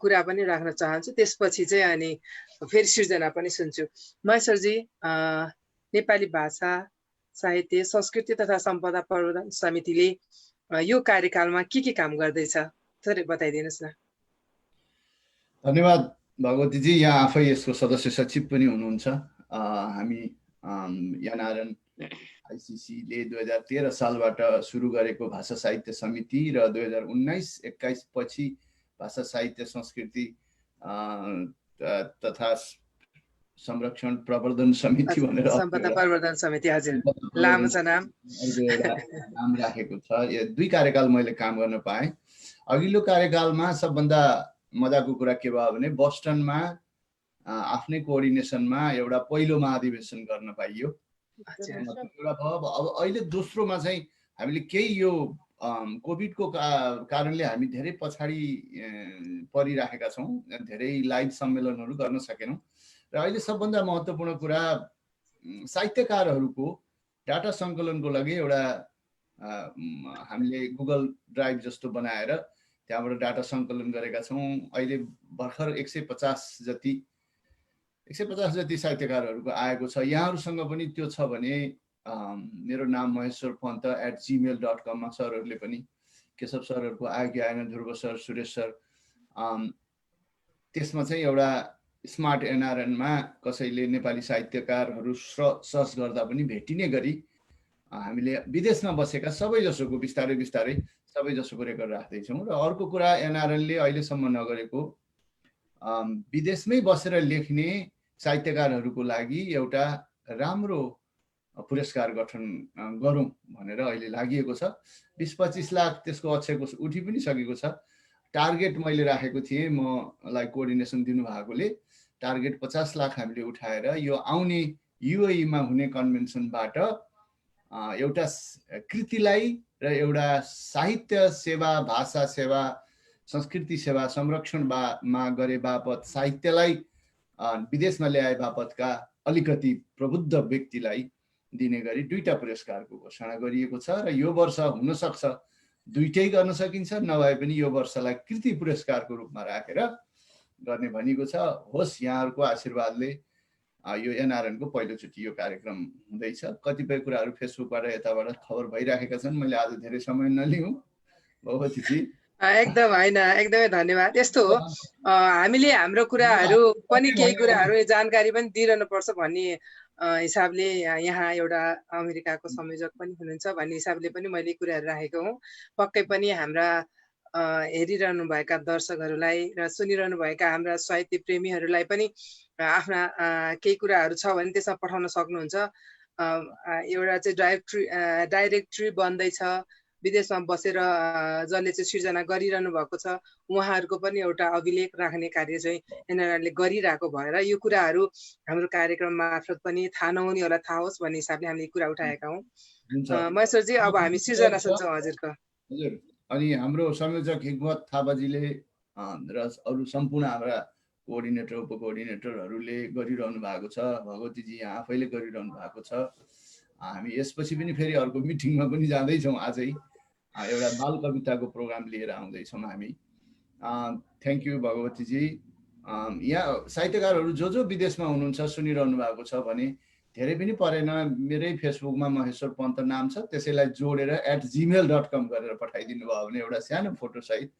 कुरा पनि राख्न चाहन्छु, त्यसपछि चाहिँ अनि फेरि सृजना पनि सुन्छु। महेश्वरजी, नेपाली भाषा साहित्य संस्कृति तथा सम्पदा प्रवर्धन समितिले यो कार्यकालमा के काम गर्दैछ, थोरै बताइदिनुहोस् न। धन्यवाद भगवतीजी। यहाँ आफै यसको सदस्य सचिव पनि हुनुहुन्छ। हामी एनआरएन आइसिसीले 2013 सालबाट सुरु गरेको भाषा साहित्य समिति र 2019-21 पछि भाषा साहित्य संस्कृति तथा संरक्षण प्रवर्धन समिति भनेर सम्पदा प्रवर्धन समिति, हजुर लामो छ नाम, नाम राखेको छ। यो 2 कार्यकाल मैले काम गर्न पाएँ। अघिल्लो कार्यकालमा सबभन्दा मजाको कुरा के भयो भने बोस्टनमा आफ्नै कोअर्डिनेसनमा एउटा पहिलो महाधिवेशन गर्न पाइयो। अब अहिले दोस्रोमा चाहिँ हामीले केही यो कोभिडको कारणले हामी धेरै पछाडि परिराखेका छौँ, धेरै लाइभ सम्मेलनहरू गर्न सकेनौँ। र अहिले सबभन्दा महत्त्वपूर्ण कुरा साहित्यकारहरूको डाटा सङ्कलनको लागि एउटा हामीले गुगल ड्राइभ जस्तो बनाएर त्यहाँबाट डाटा सङ्कलन गरेका छौँ। अहिले भर्खर 150 जति साहित्यकारहरूको आएको छ। यहाँहरूसँग पनि त्यो छ भने मेरो नाम महेश्वर पन्त @gmail.com मा सरहरूले पनि, केशव सरहरूको आयो कि आएन, ध्रुव सर, सुरेश सर, त्यसमा चाहिँ एउटा स्मार्ट एनआरएनमा कसैले नेपाली साहित्यकारहरू सर्च गर्दा पनि भेटिने गरी हामीले विदेशमा बसेका सबैजसोको बिस्तारै सबैजसोको रेकर्ड राख्दैछौँ। र अर्को कुरा एनआरएनले अहिलेसम्म नगरेको विदेशमै बसेर लेख्ने साहित्यकारहरूको लागि एउटा राम्रो पुरस्कार गठन गरौँ भनेर अहिले लागि छ। 20-25 लाख त्यसको अक्षयको उठि पनि सकेको छ। टार्गेट मैले राखेको थिएँ, मलाई कोअर्डिनेसन दिनुभएकोले टार्गेट 50 लाख हामीले उठाएर यो आउने युएईमा हुने कन्भेन्सनबाट एउटा कृतिलाई र एउटा साहित्य सेवा, भाषा सेवा, संस्कृति सेवा संरक्षणमा गरे बापत, साहित्यलाई विदेशमा ल्याए बापतका अलिकति प्रबुद्ध व्यक्तिलाई दिने गरी 2टा पुरस्कारको घोषणा गरिएको छ। र यो वर्ष हुन सक्छ 2टै गर्न सकिन्छ, नभए पनि यो वर्षलाई कृति पुरस्कारको रूपमा राखेर गर्ने भनिएको छ। होस्, यहाँहरूको आशीर्वादले यो एनआरएनको पहिलोचोटि यो कार्यक्रम हुँदैछ। कतिपय कुराहरू फेसबुकबाट यताबाट खबर भइराखेका छन्, मैले आज धेरै समय नलिउँ भगवतीजी। एकदम होइन, एकदमै धन्यवाद। यस्तो हो, हामीले हाम्रो कुराहरू पनि केही कुराहरू जानकारी पनि दिइरहनु पर्छ भन्ने हिसाबले यहाँ एउटा अमेरिकाको संयोजक पनि हुनुहुन्छ भन्ने हिसाबले पनि मैले कुराहरू राखेको हुँ। पक्कै पनि हाम्रा हेरिरहनु भएका दर्शकहरूलाई र सुनिरहनु भएका हाम्रा साहित्य प्रेमीहरूलाई पनि आफ्ना केही कुराहरू छ भने त्यसमा पठाउन सक्नुहुन्छ। एउटा चाहिँ डाइरेक्टरी बन्दैछ, विदेशमा बसेर जसले चाहिँ सृजना गरिरहनु भएको छ उहाँहरूको पनि एउटा अभिलेख राख्ने कार्य चाहिँ एनआरएनले गरिरहेको भएर यो कुराहरू हाम्रो कार्यक्रम मार्फत पनि थाहा नहुनेहरूलाई थाहा होस् भन्ने हिसाबले हामीले कुरा उठाएका हौँ। महेश्वरजी, अब हामी सृजना सुन्छौँ हजुरको। हजुर, अनि हाम्रो संयोजक हिक्मत थापाजीले र अरू सम्पूर्ण हाम्रा कोअर्डिनेटर उपकोअर्डिनेटरहरूले गरिरहनु भएको छ। भगवतीजी यहाँ आफैले गरिरहनु भएको छ। हामी यसपछि पनि फेरि अर्को मिटिङमा पनि जाँदैछौँ। आजै एउटा बाल कविताको प्रोग्राम लिएर आउँदैछौँ हामी। Thank you Bhagwatiji. यहाँ साहित्यकारहरू जो विदेशमा हुनुहुन्छ सुनिरहनु भएको छ भने धेरै पनि परेन, मेरै फेसबुकमा महेश्वर पन्त नाम छ, त्यसैलाई जोडेर @gmail.com गरेर पठाइदिनु भयो भने एउटा सानो फोटो सहित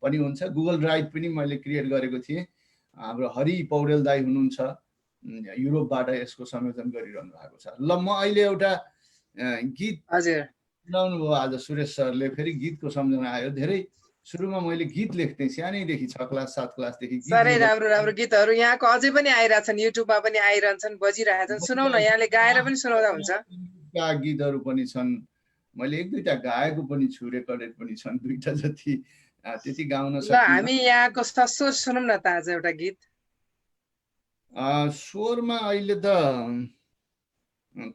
पनि हुन्छ। गुगल ड्राइभ पनि मैले क्रिएट गरेको थिएँ। हाम्रो हरि पौडेल दाई हुनुहुन्छ, युरोपबाट यसको संयोजन गरिरहनु भएको छ। ल म अहिले एउटा गीत हजुर सुनाउनु भयो आज सुरेश सरले, फेरि गीतको सम्झना आयो। धेरै सुरुमा मैले गीत लेख्थेँ सानैदेखि, 6 क्लास 7 क्लासदेखि गीत साह्रै लेखेँ। राम्रो राम्रो गीतहरू यहाँको अझै पनि आइरहेछन्, युट्युबमा पनि आइरहन्छन्, बजिरहेछन्। सुनाउ न, यहाँले गाएर पनि सुनाउँदा हुन्छ। गीतहरू पनि छन्, मैले 1-2टा गाएको पनि छु, रेकर्डेड पनि छन्, 2टा जति, त्यति गाउन ल सकिन्न। हामी यहाँको सस्वर सुनौँ न त आज एउटा गीत। स्वरमा अहिले त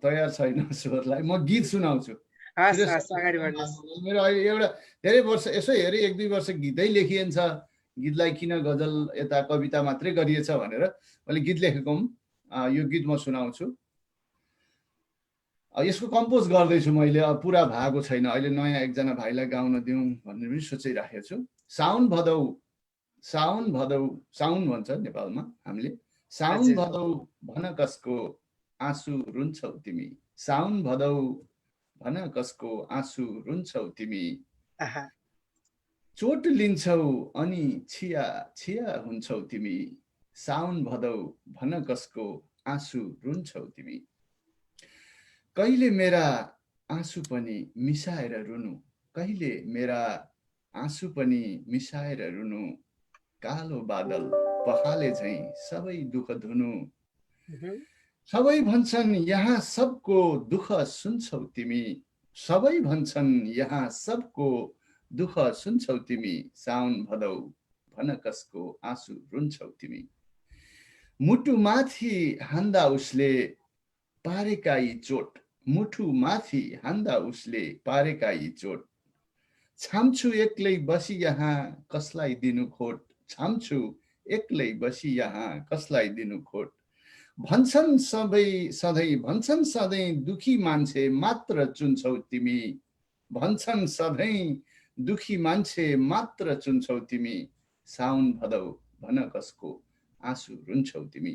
तयार छैन स्वरलाई, म गीत सुनाउँछु। हस् हस्, अगाडि बढ्नुहोस्। मेरो अहिले एउटा धेरै वर्ष यसो हेरेँ, 1-2 वर्ष गीतै लेखिन्छ, गीतलाई किन गजल यता कविता मात्रै गरिएछ भनेर मैले गीत लेखेको हुँ। यो गीत म सुनाउँछु। यसको कम्पोज गर्दैछु मैले, पुरा भएको छैन। अहिले नयाँ एकजना भाइलाई गाउन दिउँ भन्ने पनि सोचिराखेको छु। साउन भदौ, साउन भदौ, साउन भन्छ नेपालमा हामीले। साउन भदौ भन कसको आँसु रुन्छौ तिमी, साउन भदौ भन कसको आँसु रुन्छौ तिमी, चोट लिन्छौ अनि छिया छिया हुन्छौ तिमी, साउन भदौ भन कसको आँसु रुन्छौ तिमी। कहिले मेरा आँसु पनि मिसाएर रुनु, कहिले मेरा आँसु पनि मिसाएर रुनु, कालो बादल पखाले झैं सबै दुःख धुनु, सबै भन्छन् यहाँ सबको दुःख सुन्छौ तिमी, सबै भन्छन् यहाँ सबको दुःख सुन्छौ तिमी, साउन भदौ भन कसको आँसु रुन्छौ तिमी। मुटु माथि हान्दा उसले पारेका यी चोट, मुठु माथि हान्दा उसले पारेका यी चोट, छाम्छु एक्लै बसी यहाँ कसलाई दिनु खोट, छाम्छु एक्लै बसी यहाँ कसलाई दिनु खोट, भन्छन् सधैँ भन्छन् सधैँ दुखी मान्छे मात्र चुन्छौ तिमी, भन्छन् सधैँ दुखी मान्छे मात्र चुन्छौ तिमी, साउन भदौ भन कसको आँसु रुन्छौ तिमी।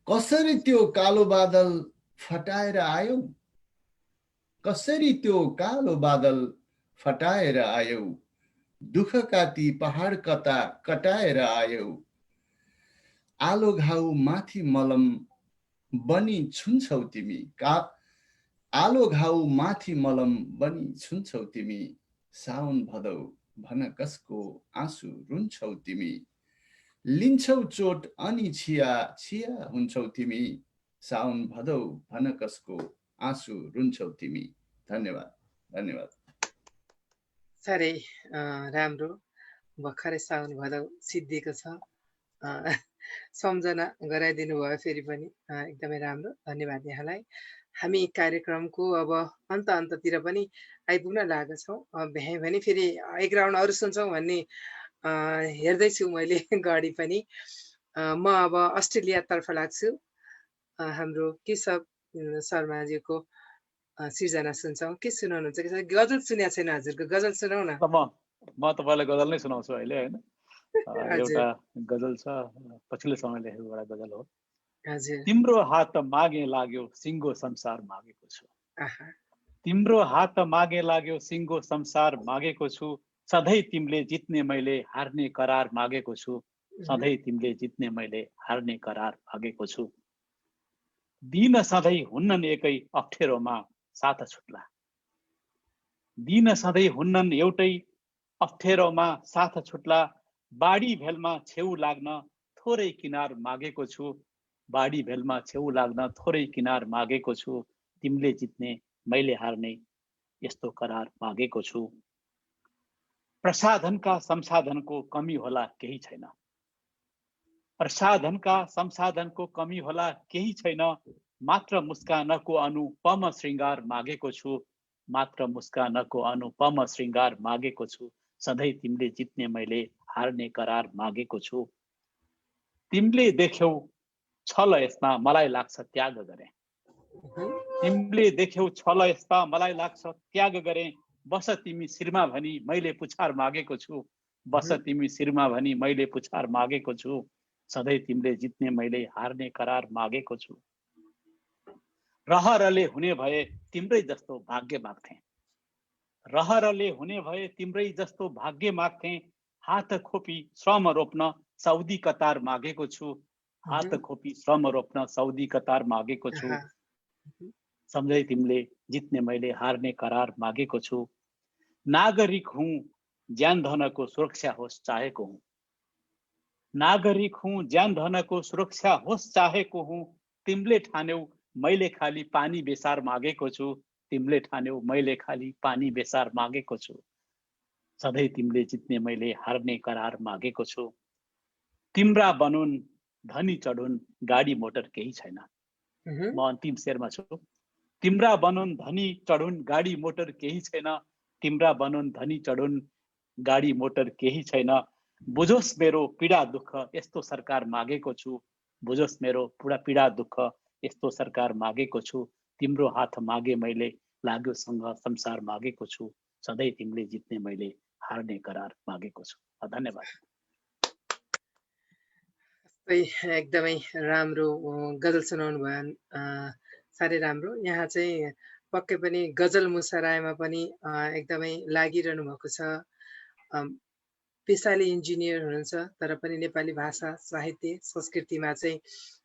कसरी त्यो कालो बादल फटाएर आयौ, कसरी त्यो कालो बादल फटाएर आयौ, दुःखका ती पहाड कता कटाएर आयौ, आलो घाउ माथि मलम बनी छुन्छौ तिमी, आलो घाउ माथि मलम बनी छुन्छौ तिमी, साउन भदौ भन कसको आँसु रुन्छौ तिमी, लिन्छौ चोट अनि छिया छिया हुन्छौ तिमी, साउन भदौ भन कसको आँसु रुन्छौ तिमी। धन्यवाद धन्यवाद। साह्रै राम्रो, भर्खरै साउन भदौ सिद्धिएको छ, सम्झना गराइदिनु भयो फेरि पनि, एकदमै राम्रो, धन्यवाद यहाँलाई। हामी कार्यक्रमको अब अन्ततिर पनि आइपुग्न लागेका छौँ। भ्याएँ भने फेरि एक राउन्ड अरू सुन्छौँ भन्ने हेर्दैछु मैले गाडी पनि। म अब अस्ट्रेलियातर्फ लाग्छु। हाम्रो केशव शर्माजीको सिर्जना सुन्छौँ। के सुनाउनुहुन्छ? गजल सुनेको छैन हजुरको, गजल सुनाउ न। म तपाईँलाई गजल नै सुनाउँछु अहिले होइन। एउटा गजल छ, पछिल्लो समय लेखेको एउटा गजल हो। तिम्रो हात मागे लाग्यो सिङ्गो संसार मागेको छु, तिम्रो हात मागे लाग्यो सिङ्गो संसार मागेको छु, सधैँ तिमीले जित्ने मैले हार्ने करार मागेको छु, सधैँ तिमीले जित्ने मैले हार्ने करार मागेको छु। दिन सधैँ हुन्नन् एकै अप्ठ्यारोमा साथ छुट्ला, दिन सधैँ हुन्नन् एउटै अप्ठ्यारोमा साथ छुट्ला, बाढी भेलमा छेउ लाग्न थोरै किनार मागेको छु, बाढी भेलमा छेउ लाग्न थोरै किनार मागेको छु, तिमीले जित्ने मैले हार्ने यस्तो करार मागेको छु। प्रसाधनका संसाधनको कमी होला केही छैन, प्रसाधनका संसाधनको कमी होला केही छैन, मात्र मुस्कानको अनुपम श्रृङ्गार मागेको छु, मात्र मुस्कानको अनुपम श्रृङ्गार मागेको छु, सधैँ तिमीले जित्ने मैले हार्ने करार मागेको छु। तिमीले देख्यौ छल यसमा मलाई लाग्छ त्याग गरे, तिमीले देख्यौ छल यसमा मलाई लाग्छ त्याग गरे, बस तिमी शिरमा भनी मैले पुछार मागेको छु, बस तिमी शिरमा भनी मैले पुछार मागेको छु, सधैँ तिमीले जित्ने मैले हार्ने करार मागेको छु। रहरले हुने भए तिम्रै जस्तो भाग्य माग्थे, रहरले हुने भए तिम्रै जस्तो भाग्य माग्थे, हात खोपी श्रम रोप्न साउदी कतार मागेको छु, हात खोपी श्रम रोप्न साउदी कतार मागेको छु। सम्झै तिमीले जित्ने मैले हार्ने करार मागेको छु। नागरिक हुँ ज्यान धनको सुरक्षा होस् चाहेको हुँ, नागरिक हुँ ज्यान धनको सुरक्षा होस् चाहेको हुँ। तिमीले ठान्यौ मैले खाली पानी बेसार मागेको छु, तिमीले ठान्यौ मैले खाली पानी बेसार मागेको छु। सधैँ तिमीले जित्ने मैले हार्ने करार मागेको छु। तिम्रा बनुन् धनी चढुन् गाडी मोटर केही छैन। म अन्तिम शेरमा छु। तिम्रा बनुन् धनी चढुन् गाडी मोटर केही छैन, तिम्रा बनुन् धनी चढुन् गाडी मोटर केही छैन। बुझोस् मेरो पीडा दुःख यस्तो सरकार मागेको छु, बुझोस् मेरो पीडा दुःख यस्तो सरकार मागेको छु। तिम्रो हात मागे मैले लाग्यो सँग संसार मागेको छु, सधैँ तिमीले जित्ने मैले हार्ने करार मागेको छु। धन्यवाद। एकदमै राम्रो गजल सुनाउनु भयो, साह्रै राम्रो। यहाँ चाहिँ पक्कै पनि गजल मुसारायमा पनि एकदमै लागिरहनु भएको छ। पेसाले इन्जिनियर हुनुहुन्छ तर पनि नेपाली भाषा साहित्य संस्कृतिमा चाहिँ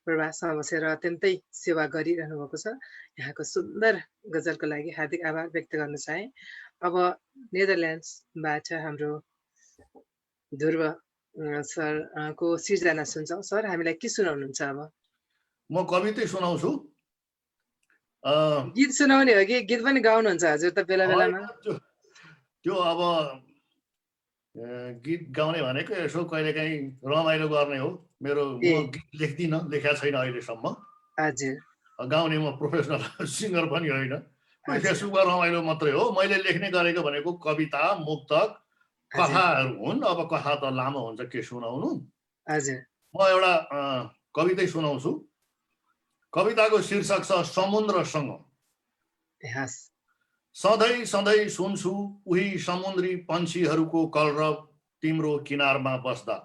प्रवासमा बसेर अत्यन्तै सेवा गरिरहनु भएको छ। यहाँको सुन्दर गजलको लागि हार्दिक आभार व्यक्त गर्न चाहे। अब नेदरल्यान्ड्सबाट हाम्रो ध्रुव सर को सिर्जना सुन्छौँ। सर हामीलाई के सुनाउनुहुन्छ? अब म कवितै सुनाउँछु। गीत सुनाउने हो कि गीत पनि गाउनुहुन्छ हजुर त बेला बेलामा? त्यो अब गीत गाउने भनेको यसो कहिलेकाहीँ रमाइलो गर्ने हो। मेरो म गीत लेख्दिनँ, लेखेको छैन अहिलेसम्म। हजुर। गाउने म प्रोफेसनल सिङ्गर पनि होइन, फेसबुकमा रमाइलो मात्रै हो। मैले लेख्ने गरेको भनेको कविता, मुक्तक, कथाहरू हुन्। अब कथा त लामो हुन्छ, के सुनाउनु। हजुर। म एउटा कवितै सुनाउँछु। कविताको शीर्षक छ समुद्रसँग। सधैँ सधैँ सुन्छु उही समुद्री पन्छीहरूको कलरब तिम्रो किनारमा बस्दा।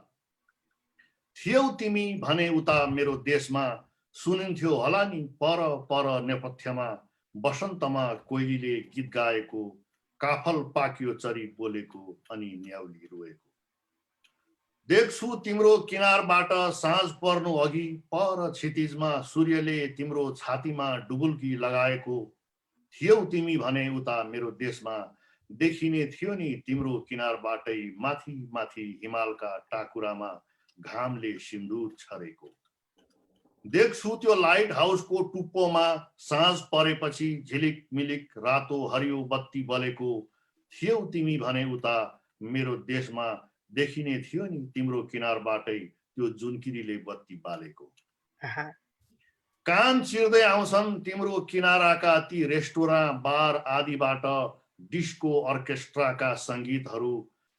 थियौ तिमी भने उता मेरो देशमा, सुनिन्थ्यो होला नि पर पर नेपथ्यमा वसन्तमा कोइलीले गीत गाएको, काफल पाक्यो चरी बोलेको अनि न्याउली रोएको। देख्छु तिम्रो किनारबाट साँझ पर्नु अघि पर क्षितिजमा सूर्यले तिम्रो छातीमा डुबुल्की लगाएको। थियौ तिमी भने उता मेरो देशमा, देखिने थियो नि तिम्रो किनारबाटै माथि माथि हिमालका टाकुरामा घामले सिन्दुर छरेको। देख्छु त्यो लाइट हाउसको टुप्पोमा साँझ परेपछि झिलिक मिलिक रातो हरियो बत्ती बलेको। थियौ तिमी भने उता मेरो देशमा, देखिने थियो नि तिम्रो किनारबाटै त्यो जुनकिरीले बत्ती बालेको। कान चिर्दै आउँछन् तिम्रो किनाराका ती रेस्टुराँ बार आदिबाट डिस्को अर्केस्ट्राका सङ्गीतहरू।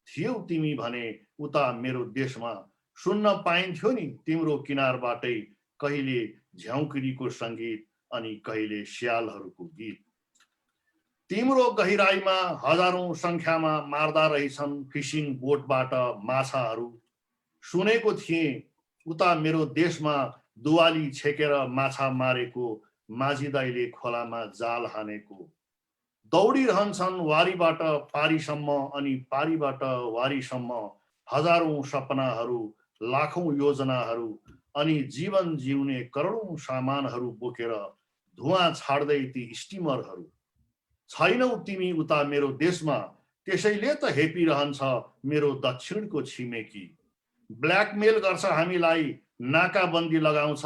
थियौ तिमी भने उता मेरो देशमा, सुन्न पाइन्थ्यो नि तिम्रो किनारबाटै कहिले झ्याउकिरीको सङ्गीत अनि कहिले स्यालहरूको गीत। तिम्रो गहिराईमा हजारौं सङ्ख्यामा मार्दा रहेछन् फिसिङ बोटबाट माछाहरू। सुनेको थिएँ उता मेरो देशमा दुवाली छेकेर माछा मारेको, माझी दाइले खोलामा जाल हानेको। दौडिरहन्छन् वारीबाट पारीसम्म अनि पारीबाट वारीसम्म हजारौं सपनाहरू, लाखौं योजनाहरू अनि जीवन जिउने करोडौं सामानहरू बोकेर धुवाँ छाड्दै ती स्टिमरहरू। छैनौ तिमी उता मेरो देशमा, त्यसैले त हेपिरहन्छ मेरो दक्षिणको छिमेकी। ब्ल्याकमेल गर्छ हामीलाई, नाकाबन्दी लगाउँछ।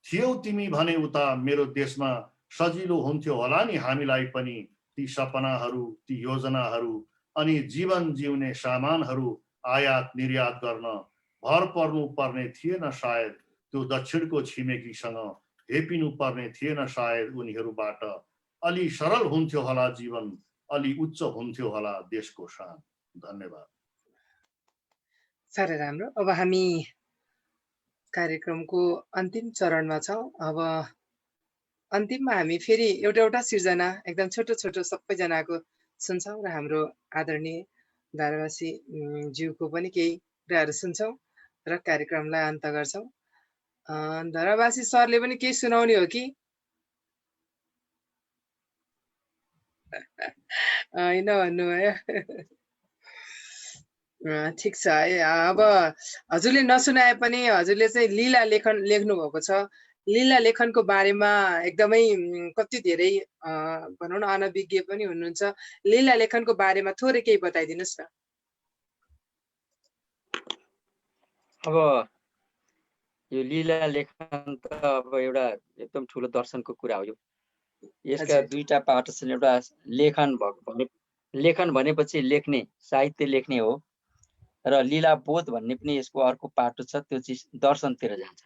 थियौ तिमी भने उता मेरो देशमा, सजिलो हुन्थ्यो होला नि हामीलाई पनि ती सपनाहरू, ती योजनाहरू अनि जीवन जिउने सामानहरू आयात निर्यात गर्न। भर पर्नु पर्ने थिएन सायद त्यो दक्षिणको छिमेकीसँग, हेपिनु पर्ने थिएन सायद उनीहरूबाट। अलि सरल हुन्थ्यो होला जीवन, अलि उच्च हुन्थ्यो होला देशको शान। धन्यवाद। साह्रै राम्रो। अब हामी कार्यक्रमको अन्तिम चरणमा छौँ। अब अन्तिममा हामी फेरि एउटा सिर्जना एकदम छोटो छोटो सबैजनाको सुन्छौँ र हाम्रो आदरणीय धारावासी ज्यूको पनि केही कुराहरू सुन्छौँ र कार्यक्रमलाई अन्त गर्छौँ। धारावासी सरले पनि केही सुनाउने हो कि? होइन भन्नुभयो। ठिक छ है। अब हजुरले नसुनाए पनि हजुरले चाहिँ लीला लेखन लेख्नु भएको छ। लीला लेखनको बारेमा एकदमै कति धेरै भनौँ न अनभिज्ञ पनि हुनुहुन्छ। लीला लेखनको बारेमा थोरै केही बताइदिनुहोस् न। अब यो लीला लेखन त अब एउटा एकदम ठुलो दर्शनको कुरा हो। यो यसका हजुर। दुईटा पाटो छन्। एउटा लेखन भनेपछि लेख्ने, साहित्य लेख्ने हो, र लीलाबोध भन्ने पनि यसको अर्को पाटो छ, त्यो चाहिँ दर्शनतिर जान्छ।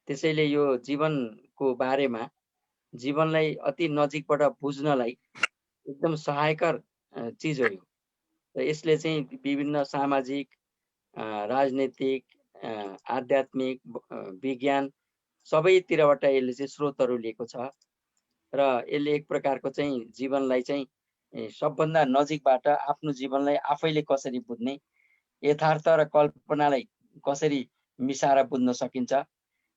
त्यसैले यो जीवनको बारेमा, जीवनलाई अति नजिकबाट बुझ्नलाई एकदम सहायकर चिज हो यो। र यसले चाहिँ विभिन्न सामाजिक, राजनीतिक, आध्यात्मिक, विज्ञान सबैतिरबाट यसले चाहिँ स्रोतहरू लिएको छ र यसले एक प्रकारको चाहिँ जीवनलाई चाहिँ सबभन्दा नजिकबाट आफ्नो जीवनलाई आफैले कसरी बुझ्ने, यथार्थ र कल्पनालाई कसरी मिसाएर बुझ्न सकिन्छ,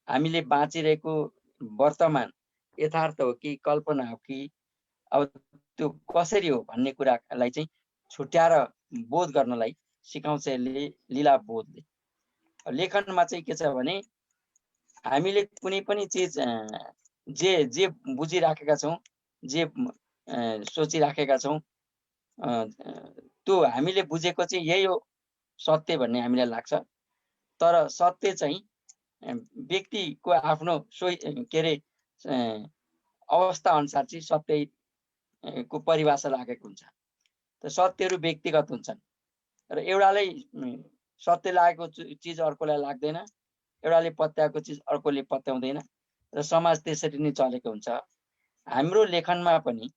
हामीले बाँचिरहेको वर्तमान यथार्थ हो कि कल्पना हो कि अब त्यो कसरी हो भन्ने कुरालाई चाहिँ छुट्याएर बोध गर्नलाई सिकाउँछ यसले, लीलाबोधले। लेखनमा चाहिँ के छ भने हामीले कुनै पनि चिज जे बुझिराखेका छौँ, जे सोचिराखेका छौँ, त्यो हामीले बुझेको चाहिँ यही हो सत्य भन्ने हामीलाई लाग्छ। तर सत्य चाहिँ व्यक्तिको आफ्नो के अरे अवस्था अनुसार चाहिँ सत्यको परिभाषा लागेको हुन्छ। त सत्यहरू व्यक्तिगत हुन्छन् र एउटालाई सत्य लागेको चिज अर्कोलाई लाग्दैन, एउटाले पत्याएको चिज अर्कोले पत्याउँदैन र समाज त्यसरी नै चलेको हुन्छ। हाम्रो लेखनमा पनि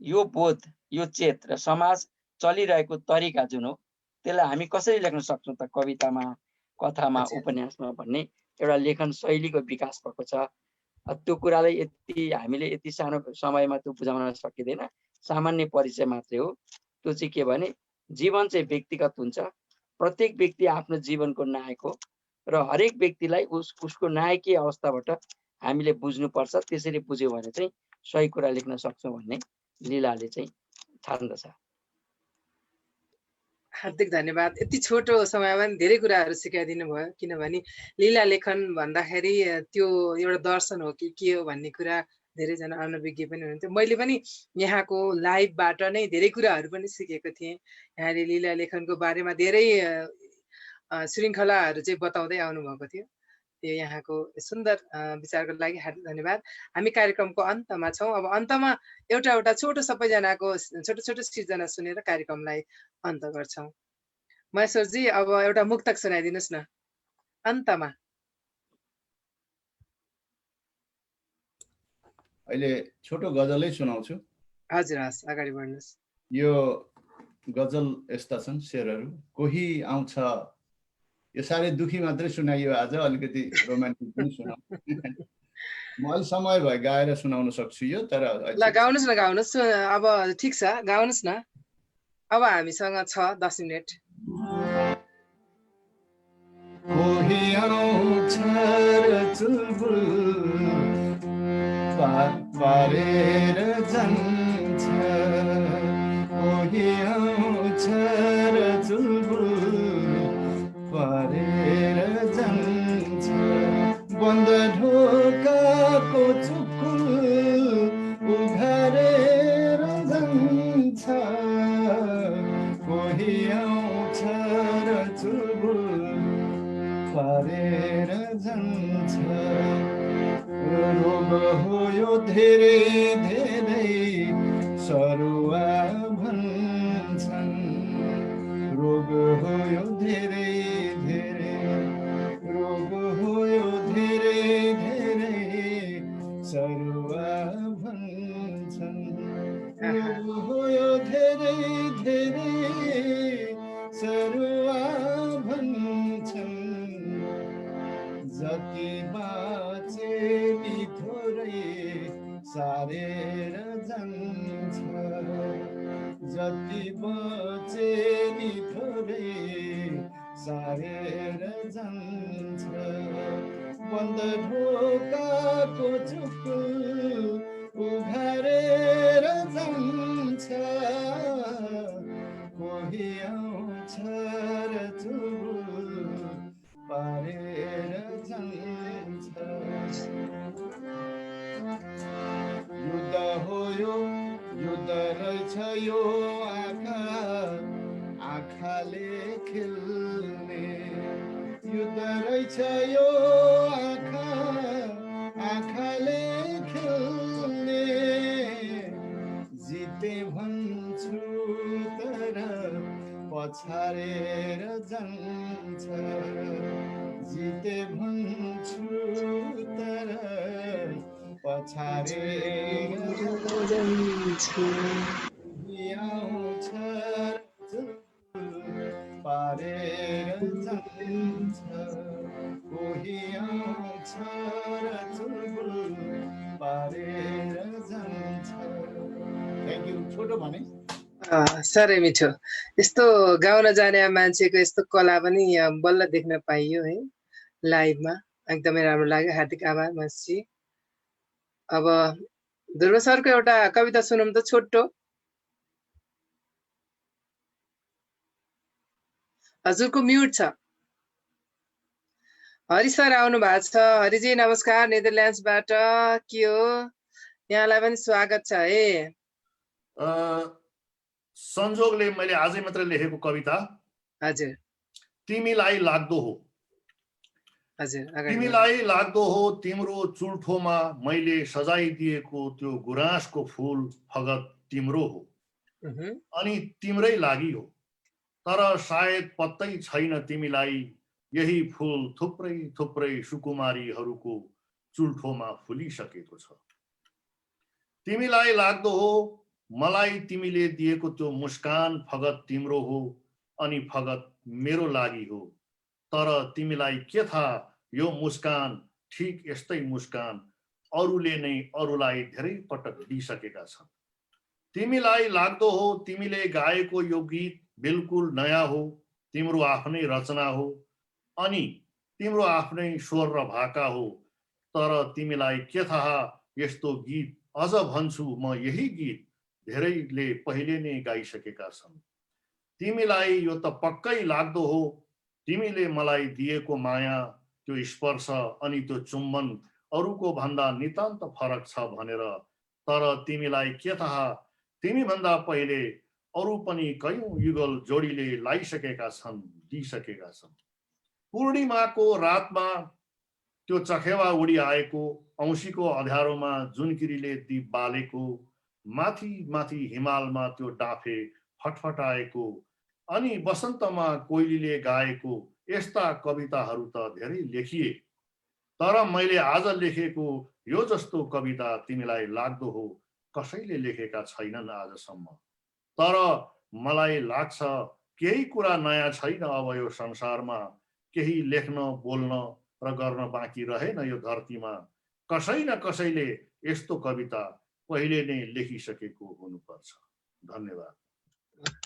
यो बोध, यो चेत र समाज चलिरहेको तरिका जुन हो त्यसलाई हामी कसरी लेख्न सक्छौँ त कवितामा, कथामा, उपन्यासमा भन्ने एउटा लेखन शैलीको विकास भएको छ। त्यो कुरालाई हामीले यति सानो समयमा त्यो बुझाउन सकिँदैन। सामान्य परिचय मात्रै हो। त्यो चाहिँ के भने जीवन चाहिँ व्यक्तिगत हुन्छ। प्रत्येक व्यक्ति आफ्नो जीवनको नायक हो र हरेक व्यक्तिलाई उसको नायकीय अवस्थाबाट हामीले बुझ्नुपर्छ। त्यसरी बुझ्यो भने चाहिँ सही कुरा लेख्न सक्छौँ भन्ने लीलाले चाहिँ ठान्दछ। हार्दिक धन्यवाद। यति छोटो समयमा पनि धेरै कुराहरू सिकाइदिनु भयो। किनभने लीला लेखन भन्दाखेरि त्यो एउटा दर्शन हो कि के हो भन्ने कुरा धेरैजना अनभिज्ञ पनि हुनुहुन्थ्यो। मैले पनि यहाँको लाइभबाट नै धेरै कुराहरू पनि सिकेको थिएँ। यहाँले लीला लेखनको बारेमा धेरै श्रृङ्खलाहरू चाहिँ बताउँदै आउनुभएको थियो। त्यो यहाँको सुन्दर विचारको लागि हार्दिक धन्यवाद। हामी कार्यक्रमको अन्तमा छौँ। अब अन्तमा एउटा छोटो सबैजनाको छोटो सिर्जना सुनेर कार्यक्रमलाई अन्त गर्छौँ। महेश्वरजी अब एउटा मुक्तक सुनाइदिनुहोस् न अन्तमा। अहिले छोटो गजलै सुनाउँछु। हजुर, हस्, अगाडि बढ्नुहोस्। यो गजल यस्ता छन् शेरहरू। कोही आउँछ, यो साह्रै दुखी मात्रै सुनाइयो आज, अलिकति रोमान्टिक पनि सुनाउ। म अलि समय भयो गाएर सुनाउन सक्छु यो, तर ल गाउनुहोस्। अब ठिक छ, गाउनुहोस् न। अब हामीसँग छ 10 मिनट। कोही आउँछ र चुलबुल पारेर जान्छ, कोही आउँछ र चुलबुल पारेर जान्छ, बन्द ढोकाको चुकुल उघारेर जान्छ, कोही आउँछ र चुलबुल पारेर जान्छ, रोग हो यो धेरै धेरै सरुवा भन्छन्, रोग हो यो धेरै धेरै, रोग हो यो धेरै धेरै सरुवा भन्छन्, रोग हो यो धेरै धेरै सरुवा भन्छन्, जति बाँचे नि थोरै सारेर जान्छ, जति बाँचे नि थोरै सारेर जान्छ, बन्द ढोकाको चुकुल उघारेर जान्छ कोही आउँछ र चुबुल पारेर जान्छ युद्ध हो यो युद्ध रहेछ यो आँखाले खेल्ने युद्ध रहेछ यो आँखाले खेल्ने जिते भन्छु तर पछारेर जान्छ जिते भन्छु तर पछारेर जान्छ आउँछ पारेर जान्छ कोही आउँछ र चुलबुल पारेर जान्छ। Thank you. छोटो भने साह्रै मिठो। यस्तो गाउन जाने मान्छेको यस्तो कला पनि यहाँ बल्ल देख्न पाइयो है लाइभमा, एकदमै राम्रो लाग्यो। हार्दिक आभार मसी। अब ध्रुव सरको एउटा कविता सुनौँ त छोटो। हजुरको म्युट छ। हरि सर आउनु भएको छ। हरिजी नमस्कार नेदरल्यान्ड्सबाट। के हो, यहाँलाई पनि स्वागत छ है। संजोगले मैले आजै मात्र लेखेको कविता हजुर तिमीलाई लाग्दो हो। हजुर तिमीलाई लाग्दो हो तिम्रो चुल्ठोमा मैले सजाइदिएको त्यो गुराँसको फुल फगत तिम्रो हो अनि तिम्रै लागि हो। तर सायद पत्तै छैन तिमीलाई यही फुल थुप्रै थुप्रै सुकुमारीहरूको चुल्ठोमा फुलिसकेको छ। तिमीलाई लाग्दो हो मलाई तिमीले दिएको त्यो मुस्कान फगत तिम्रो हो अनि फगत मेरो लागि हो। तर तिमीलाई के थाहा यो मुस्कान ठीक यस्तै मुस्कान अरूले नै अरूलाई धेरै पटक दिइसकेका छन्। तिमीलाई लाग्दो हो तिमीले गाएको यो गीत बिल्कुल नयाँ हो, तिम्रो आफ्नै रचना हो अनि तिम्रो आफ्नै स्वर र भाका हो। तर तिमीलाई के थाहा यस्तो गीत अझ भन्छु म यही गीत धेरैले पहिले नै गाइसकेका छन्। तिमीलाई यो त पक्कै लाग्दो हो तिमीले मलाई दिएको माया त्यो स्पर्श अनि त्यो चुम्बन अरूको भन्दा नितान्त फरक छ भनेर। तर तिमीलाई के थाहा तिमी भन्दा पहिले अरू पनि कयौं युगल जोडीले लाइसकेका छन्, दिइसकेका छन्। पूर्णिमाको रातमा त्यो चखेवा उडी आएको, औँसीको अँध्यारोमा जुनकिरीले दीप बालेको, माथि माथि हिमालमा त्यो डाँफे फटफटाएको अनि बसन्तमा कोइलीले गाएको यस्ता कविताहरू त धेरै लेखिए। तर मैले आज लेखेको यो जस्तो कविता तिमीलाई लाग्दो हो कसैले लेखेका छैनन् आजसम्म। तर मलाई लाग्छ केही कुरा नयाँ छैन अब यो संसारमा। केही लेख्न बोल्न र गर्न बाँकी रहेन यो धरतीमा। कसै न कसैले यस्तो कविता पहिले नै लेखिसकेको हुनुपर्छ। धन्यवाद।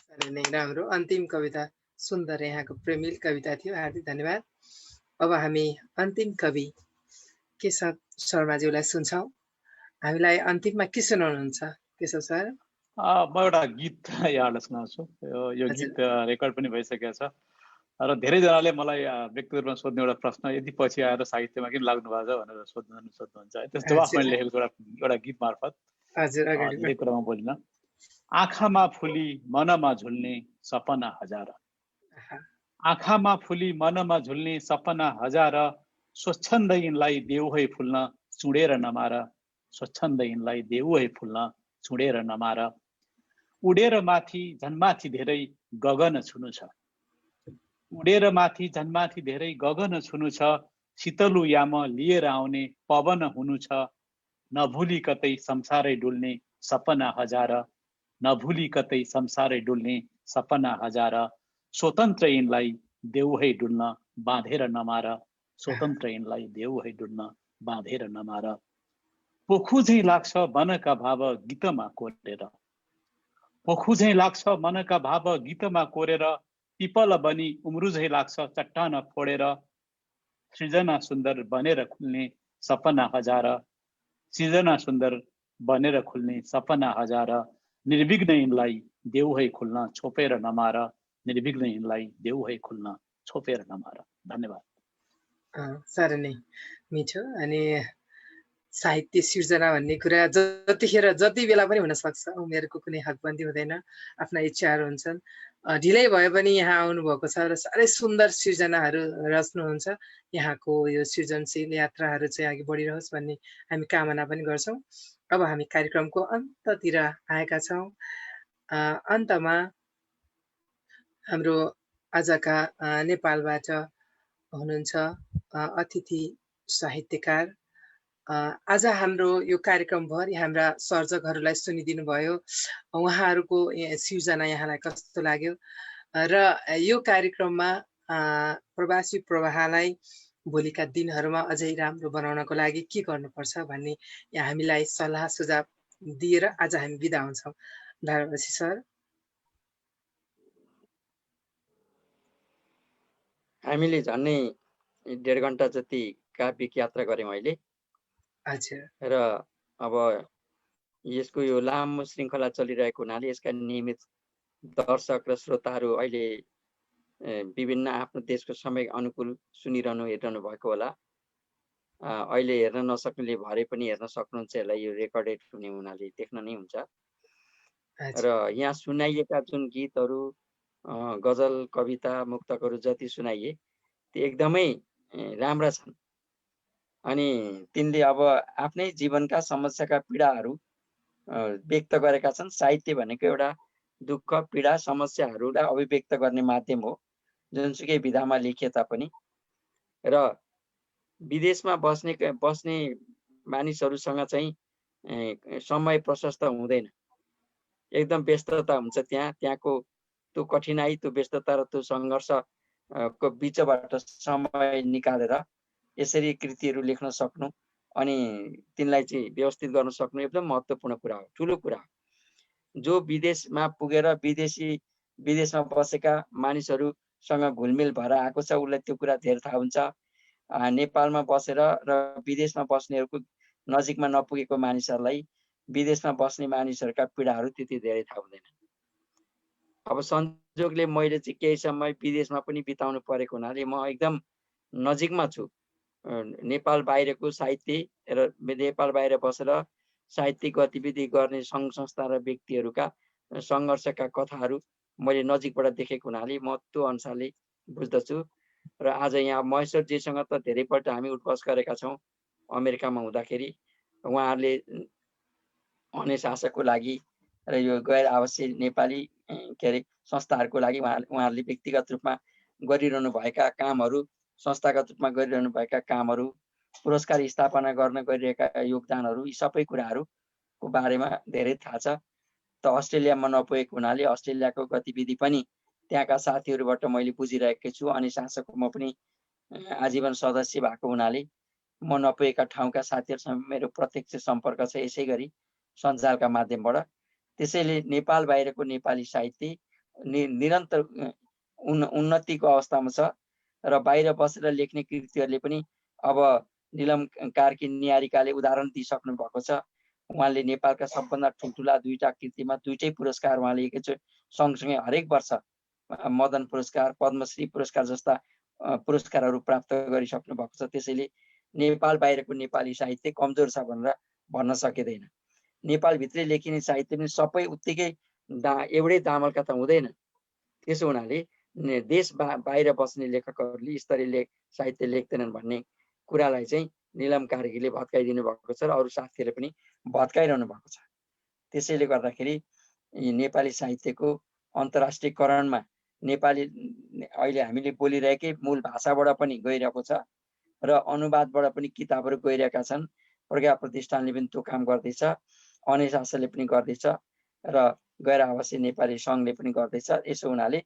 साह्रै नै राम्रो अन्तिम कविता, सुन्दर यहाँको प्रेमिल कविता थियो। हार्दिक धन्यवाद। अब हामी अन्तिम कवि केशव शर्माज्यूलाई सुन्छौँ। हामीलाई अन्तिममा के सुनाउनुहुन्छ केशव सर? म एउटा गीत यहाँलाई सुनाउँछु। यो गीत रेकर्ड पनि भइसकेको छ र धेरैजनाले मलाई व्यक्तिगत रूपमा सोध्ने एउटा प्रश्न, यदि पछि आएर साहित्यमा किन लाग्नु भएको छ भनेर सोध्नुहुन्छ है। त्यस जवाफ मैले लेखेको एउटा गीत मार्फत धेरै कुरामा बोलिन। आँखामा फुली मनमा झुल्ने सपना हजार, आँखामा फुली मनमा झुल्ने सपना हजार, स्वच्छन्द यिनलाई देऊ है फुल्न चुडेर नमार, स्वच्छन्द यिनलाई देऊ है फुल्न चुडेर नमार। उडेर माथि झन्माथि धेरै गगन छुनु छ, उडेर माथि झन्माथि धेरै गगन छुनु छ। शीतलु याम लिएर आउने पवन हुनु छ, नभुली कतै संसारै डुल्ने सपना हजार, नभुली कतै संसारै डुल्ने सपना हजार। स्वतन्त्र यिनलाई देऊ है डुल्न बाँधेर नमार, स्वतन्त्र यिनलाई देऊ है डुल्न बाँधेर नमार। पोखु झैँ लाग्छ मनका भाव गीतमा कोरेर, पोखु झैँ लाग्छ मनका भाव गीतमा कोरेर। पिपल बनी उम्रु झैँ लाग्छ चट्टान फोडेर, सृजना सुन्दर बनेर खुल्ने सपना हजार, सृजना सुन्दर बनेर खुल्ने सपना हजार। निर्विघ्न यिनलाई देऊ है खुल्न छोपेर नमार, निर्विघ्न यिनलाई देऊ है खुल्न छोपेर नमार। धन्यवाद। साह्रै नै मिठो। अनि साहित्य सिर्जना भन्ने कुरा जतिखेर जति बेला पनि हुन सक्छ, उमेरको कुनै हकबन्दी हुँदैन, आफ्ना इच्छाहरू हुन्छन्। ढिलै भए पनि यहाँ आउनुभएको छ र साह्रै सुन्दर सिर्जनाहरू रच्नुहुन्छ। यहाँको यो सृजनशील यात्राहरू चाहिँ अघि बढिरहोस् भन्ने हामी कामना पनि गर्छौँ। अब हामी कार्यक्रमको अन्ततिर आएका छौँ। अन्तमा हाम्रो आजका नेपालबाट हुनुहुन्छ अतिथि साहित्यकार। आज हाम्रो यो कार्यक्रमभरि हाम्रा सर्जकहरूलाई सुनिदिनु भयो। उहाँहरूको सिर्जना यहाँलाई कस्तो लाग्यो र यो कार्यक्रममा प्रवासी प्रवाहलाई भोलिका दिनहरूमा अझै राम्रो बनाउनको लागि के गर्नुपर्छ भन्ने हामीलाई सल्लाह सुझाव दिएर आज हामी बिदा हुन्छौँ। धारावासी सर। हामीले झन्नै 1.5 घण्टा जति काव्यिक यात्रा गऱ्यौँ अहिले। र अब यसको यो लामो श्रृङ्खला चलिरहेको हुनाले यसका नियमित दर्शक र श्रोताहरू अहिले विभिन्न आफ्नो देशको समय अनुकूल सुनिरहनु हेरिरहनु भएको होला। अहिले हेर्न नसक्नेले भरे पनि हेर्न सक्नुहुन्छ। यसलाई यो रेकर्डेड हुने हुनाले देख्न नै हुन्छ। र यहाँ सुनाइएका जुन गीतहरू, गजल, कविता, मुक्तकहरू जति सुनाइए त्यो एकदमै राम्रा छन्। अनि तिनले अब आफ्नै जीवनका समस्याका पीडाहरू व्यक्त गरेका छन्। साहित्य भनेको एउटा दुःख, पीडा, समस्याहरूलाई अभिव्यक्त गर्ने माध्यम हो, जुनसुकै विधामा लेखिए तापनि। र विदेशमा बस्ने मानिसहरूसँग चाहिँ समय प्रशस्त हुँदैन, एकदम व्यस्तता हुन्छ। त्यहाँको त्यो कठिनाई, त्यो व्यस्तता र त्यो सङ्घर्ष को बीचबाट समय निकालेर यसरी कृतिहरू लेख्न सक्नु अनि तिनलाई चाहिँ व्यवस्थित गर्न सक्नु एकदम महत्त्वपूर्ण कुरा हो, ठुलो कुरा हो। जो विदेशमा पुगेर विदेशमा बसेका मानिसहरूसँग घुलमिल भएर आएको छ उसलाई त्यो कुरा धेरै थाहा हुन्छ। नेपालमा बसेर र विदेशमा बस्नेहरूको नजिकमा नपुगेको मानिसहरूलाई विदेशमा बस्ने मानिसहरूका पीडाहरू त्यति धेरै थाहा हुँदैन। अब संयोगले मैले चाहिँ केही समय विदेशमा पनि बिताउनु परेको हुनाले म एकदम नजिकमा छु। नेपाल बाहिरको साहित्य र नेपाल बाहिर बसेर साहित्यिक गतिविधि गर्ने सङ्घ संस्था र व्यक्तिहरूका सङ्घर्षका कथाहरू मैले नजिकबाट देखेको हुनाले म त्यो अनुसारले बुझ्दछु। र आज यहाँ महेश्वरजीसँग त धेरैपल्ट हामी उठबस गरेका छौँ अमेरिकामा हुँदाखेरि। उहाँहरूले अनेस आशाको लागि र यो गैर आवासीय नेपाली के अरे संस्थाहरूको लागि उहाँहरूले व्यक्तिगत रूपमा गरिरहनु भएका कामहरू, संस्थागत रूपमा गरिरहनु भएका कामहरू, पुरस्कार स्थापना गर्न गरिरहेका योगदानहरू, यी सबै कुराहरूको बारेमा धेरै थाहा छ। त अस्ट्रेलियामा नपुगेको हुनाले अस्ट्रेलियाको गतिविधि पनि त्यहाँका साथीहरूबाट मैले बुझिरहेको छु। अनि शासकको म पनि आजीवन सदस्य भएको हुनाले म नपुगेका ठाउँका साथीहरूसँग मेरो प्रत्यक्ष सम्पर्क छ, यसै गरी सञ्जालका माध्यमबाट। त्यसैले नेपाल बाहिरको नेपाली साहित्य निरन्तर उन्नतिको अवस्थामा छ र बाहिर बसेर लेख्ने कृतिहरूले पनि अब निलम कार्की निहारिकाले उदाहरण दिइसक्नु भएको छ। उहाँले नेपालका सबभन्दा ठुल्ठुला 2टा कृतिमा 2टै पुरस्कार उहाँले एकैचोटि सँगसँगै हरेक वर्ष मदन पुरस्कार, पद्मश्री पुरस्कार जस्ता पुरस्कारहरू प्राप्त गरिसक्नु भएको छ। त्यसैले नेपाल बाहिरको नेपाली साहित्य कमजोर छ भनेर भन्न सकिँदैन। नेपालभित्रै लेखिने साहित्य पनि सबै उत्तिकै एउटै दामलका त हुँदैन। त्यसो हुनाले देश बाहिर बस्ने लेखकहरूले स्तरीय साहित्य लेख्दैनन् भन्ने कुरालाई चाहिँ निलम कार्कीले भत्काइदिनु भएको छ र अरू साथीहरूले पनि भत्काइरहनु भएको छ। त्यसैले गर्दाखेरि नेपाली साहित्यको अन्तर्राष्ट्रियकरणमा नेपाली अहिले हामीले बोलिरहेकै मूल भाषाबाट पनि गइरहेको छ र अनुवादबाट पनि किताबहरू गइरहेका छन्। प्रज्ञा प्रतिष्ठानले पनि त्यो काम गर्दैछ, अनेस आशाले पनि गर्दैछ र गैर आवासीय नेपाली सङ्घले पनि गर्दैछ। यसो हुनाले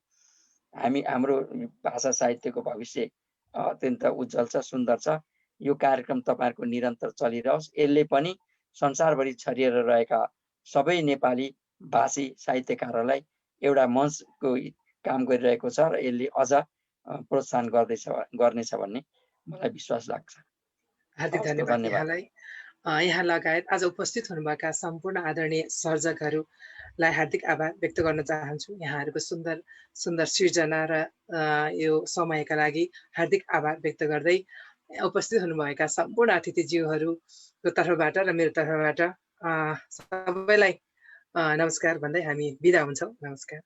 हाम्रो भाषा साहित्यको भविष्य अत्यन्त उज्जवल छ, सुन्दर छ। यो कार्यक्रम तपाईँहरूको निरन्तर चलिरहोस्। यसले पनि संसारभरि छरिएर रहेका सबै नेपाली भाषी साहित्यकारहरूलाई एउटा मञ्चको काम गरिरहेको छ र यसले अझ प्रोत्साहन गर्नेछ भन्ने मलाई विश्वास लाग्छ। हार्दिक धन्यवाद यहाँलाई। यहाँ लगायत आज उपस्थित हुनुभएका सम्पूर्ण आदरणीय सर्जकहरूलाई हार्दिक आभार व्यक्त गर्न चाहन्छु। यहाँहरूको सुन्दर सुन्दर सृजना र यो समयका लागि हार्दिक आभार व्यक्त गर्दै उपस्थित हुनुभएका सम्पूर्ण अतिथिज्यूहरूको तर्फबाट र मेरो तर्फबाट सबैलाई नमस्कार भन्दै हामी बिदा हुन्छौँ। नमस्कार।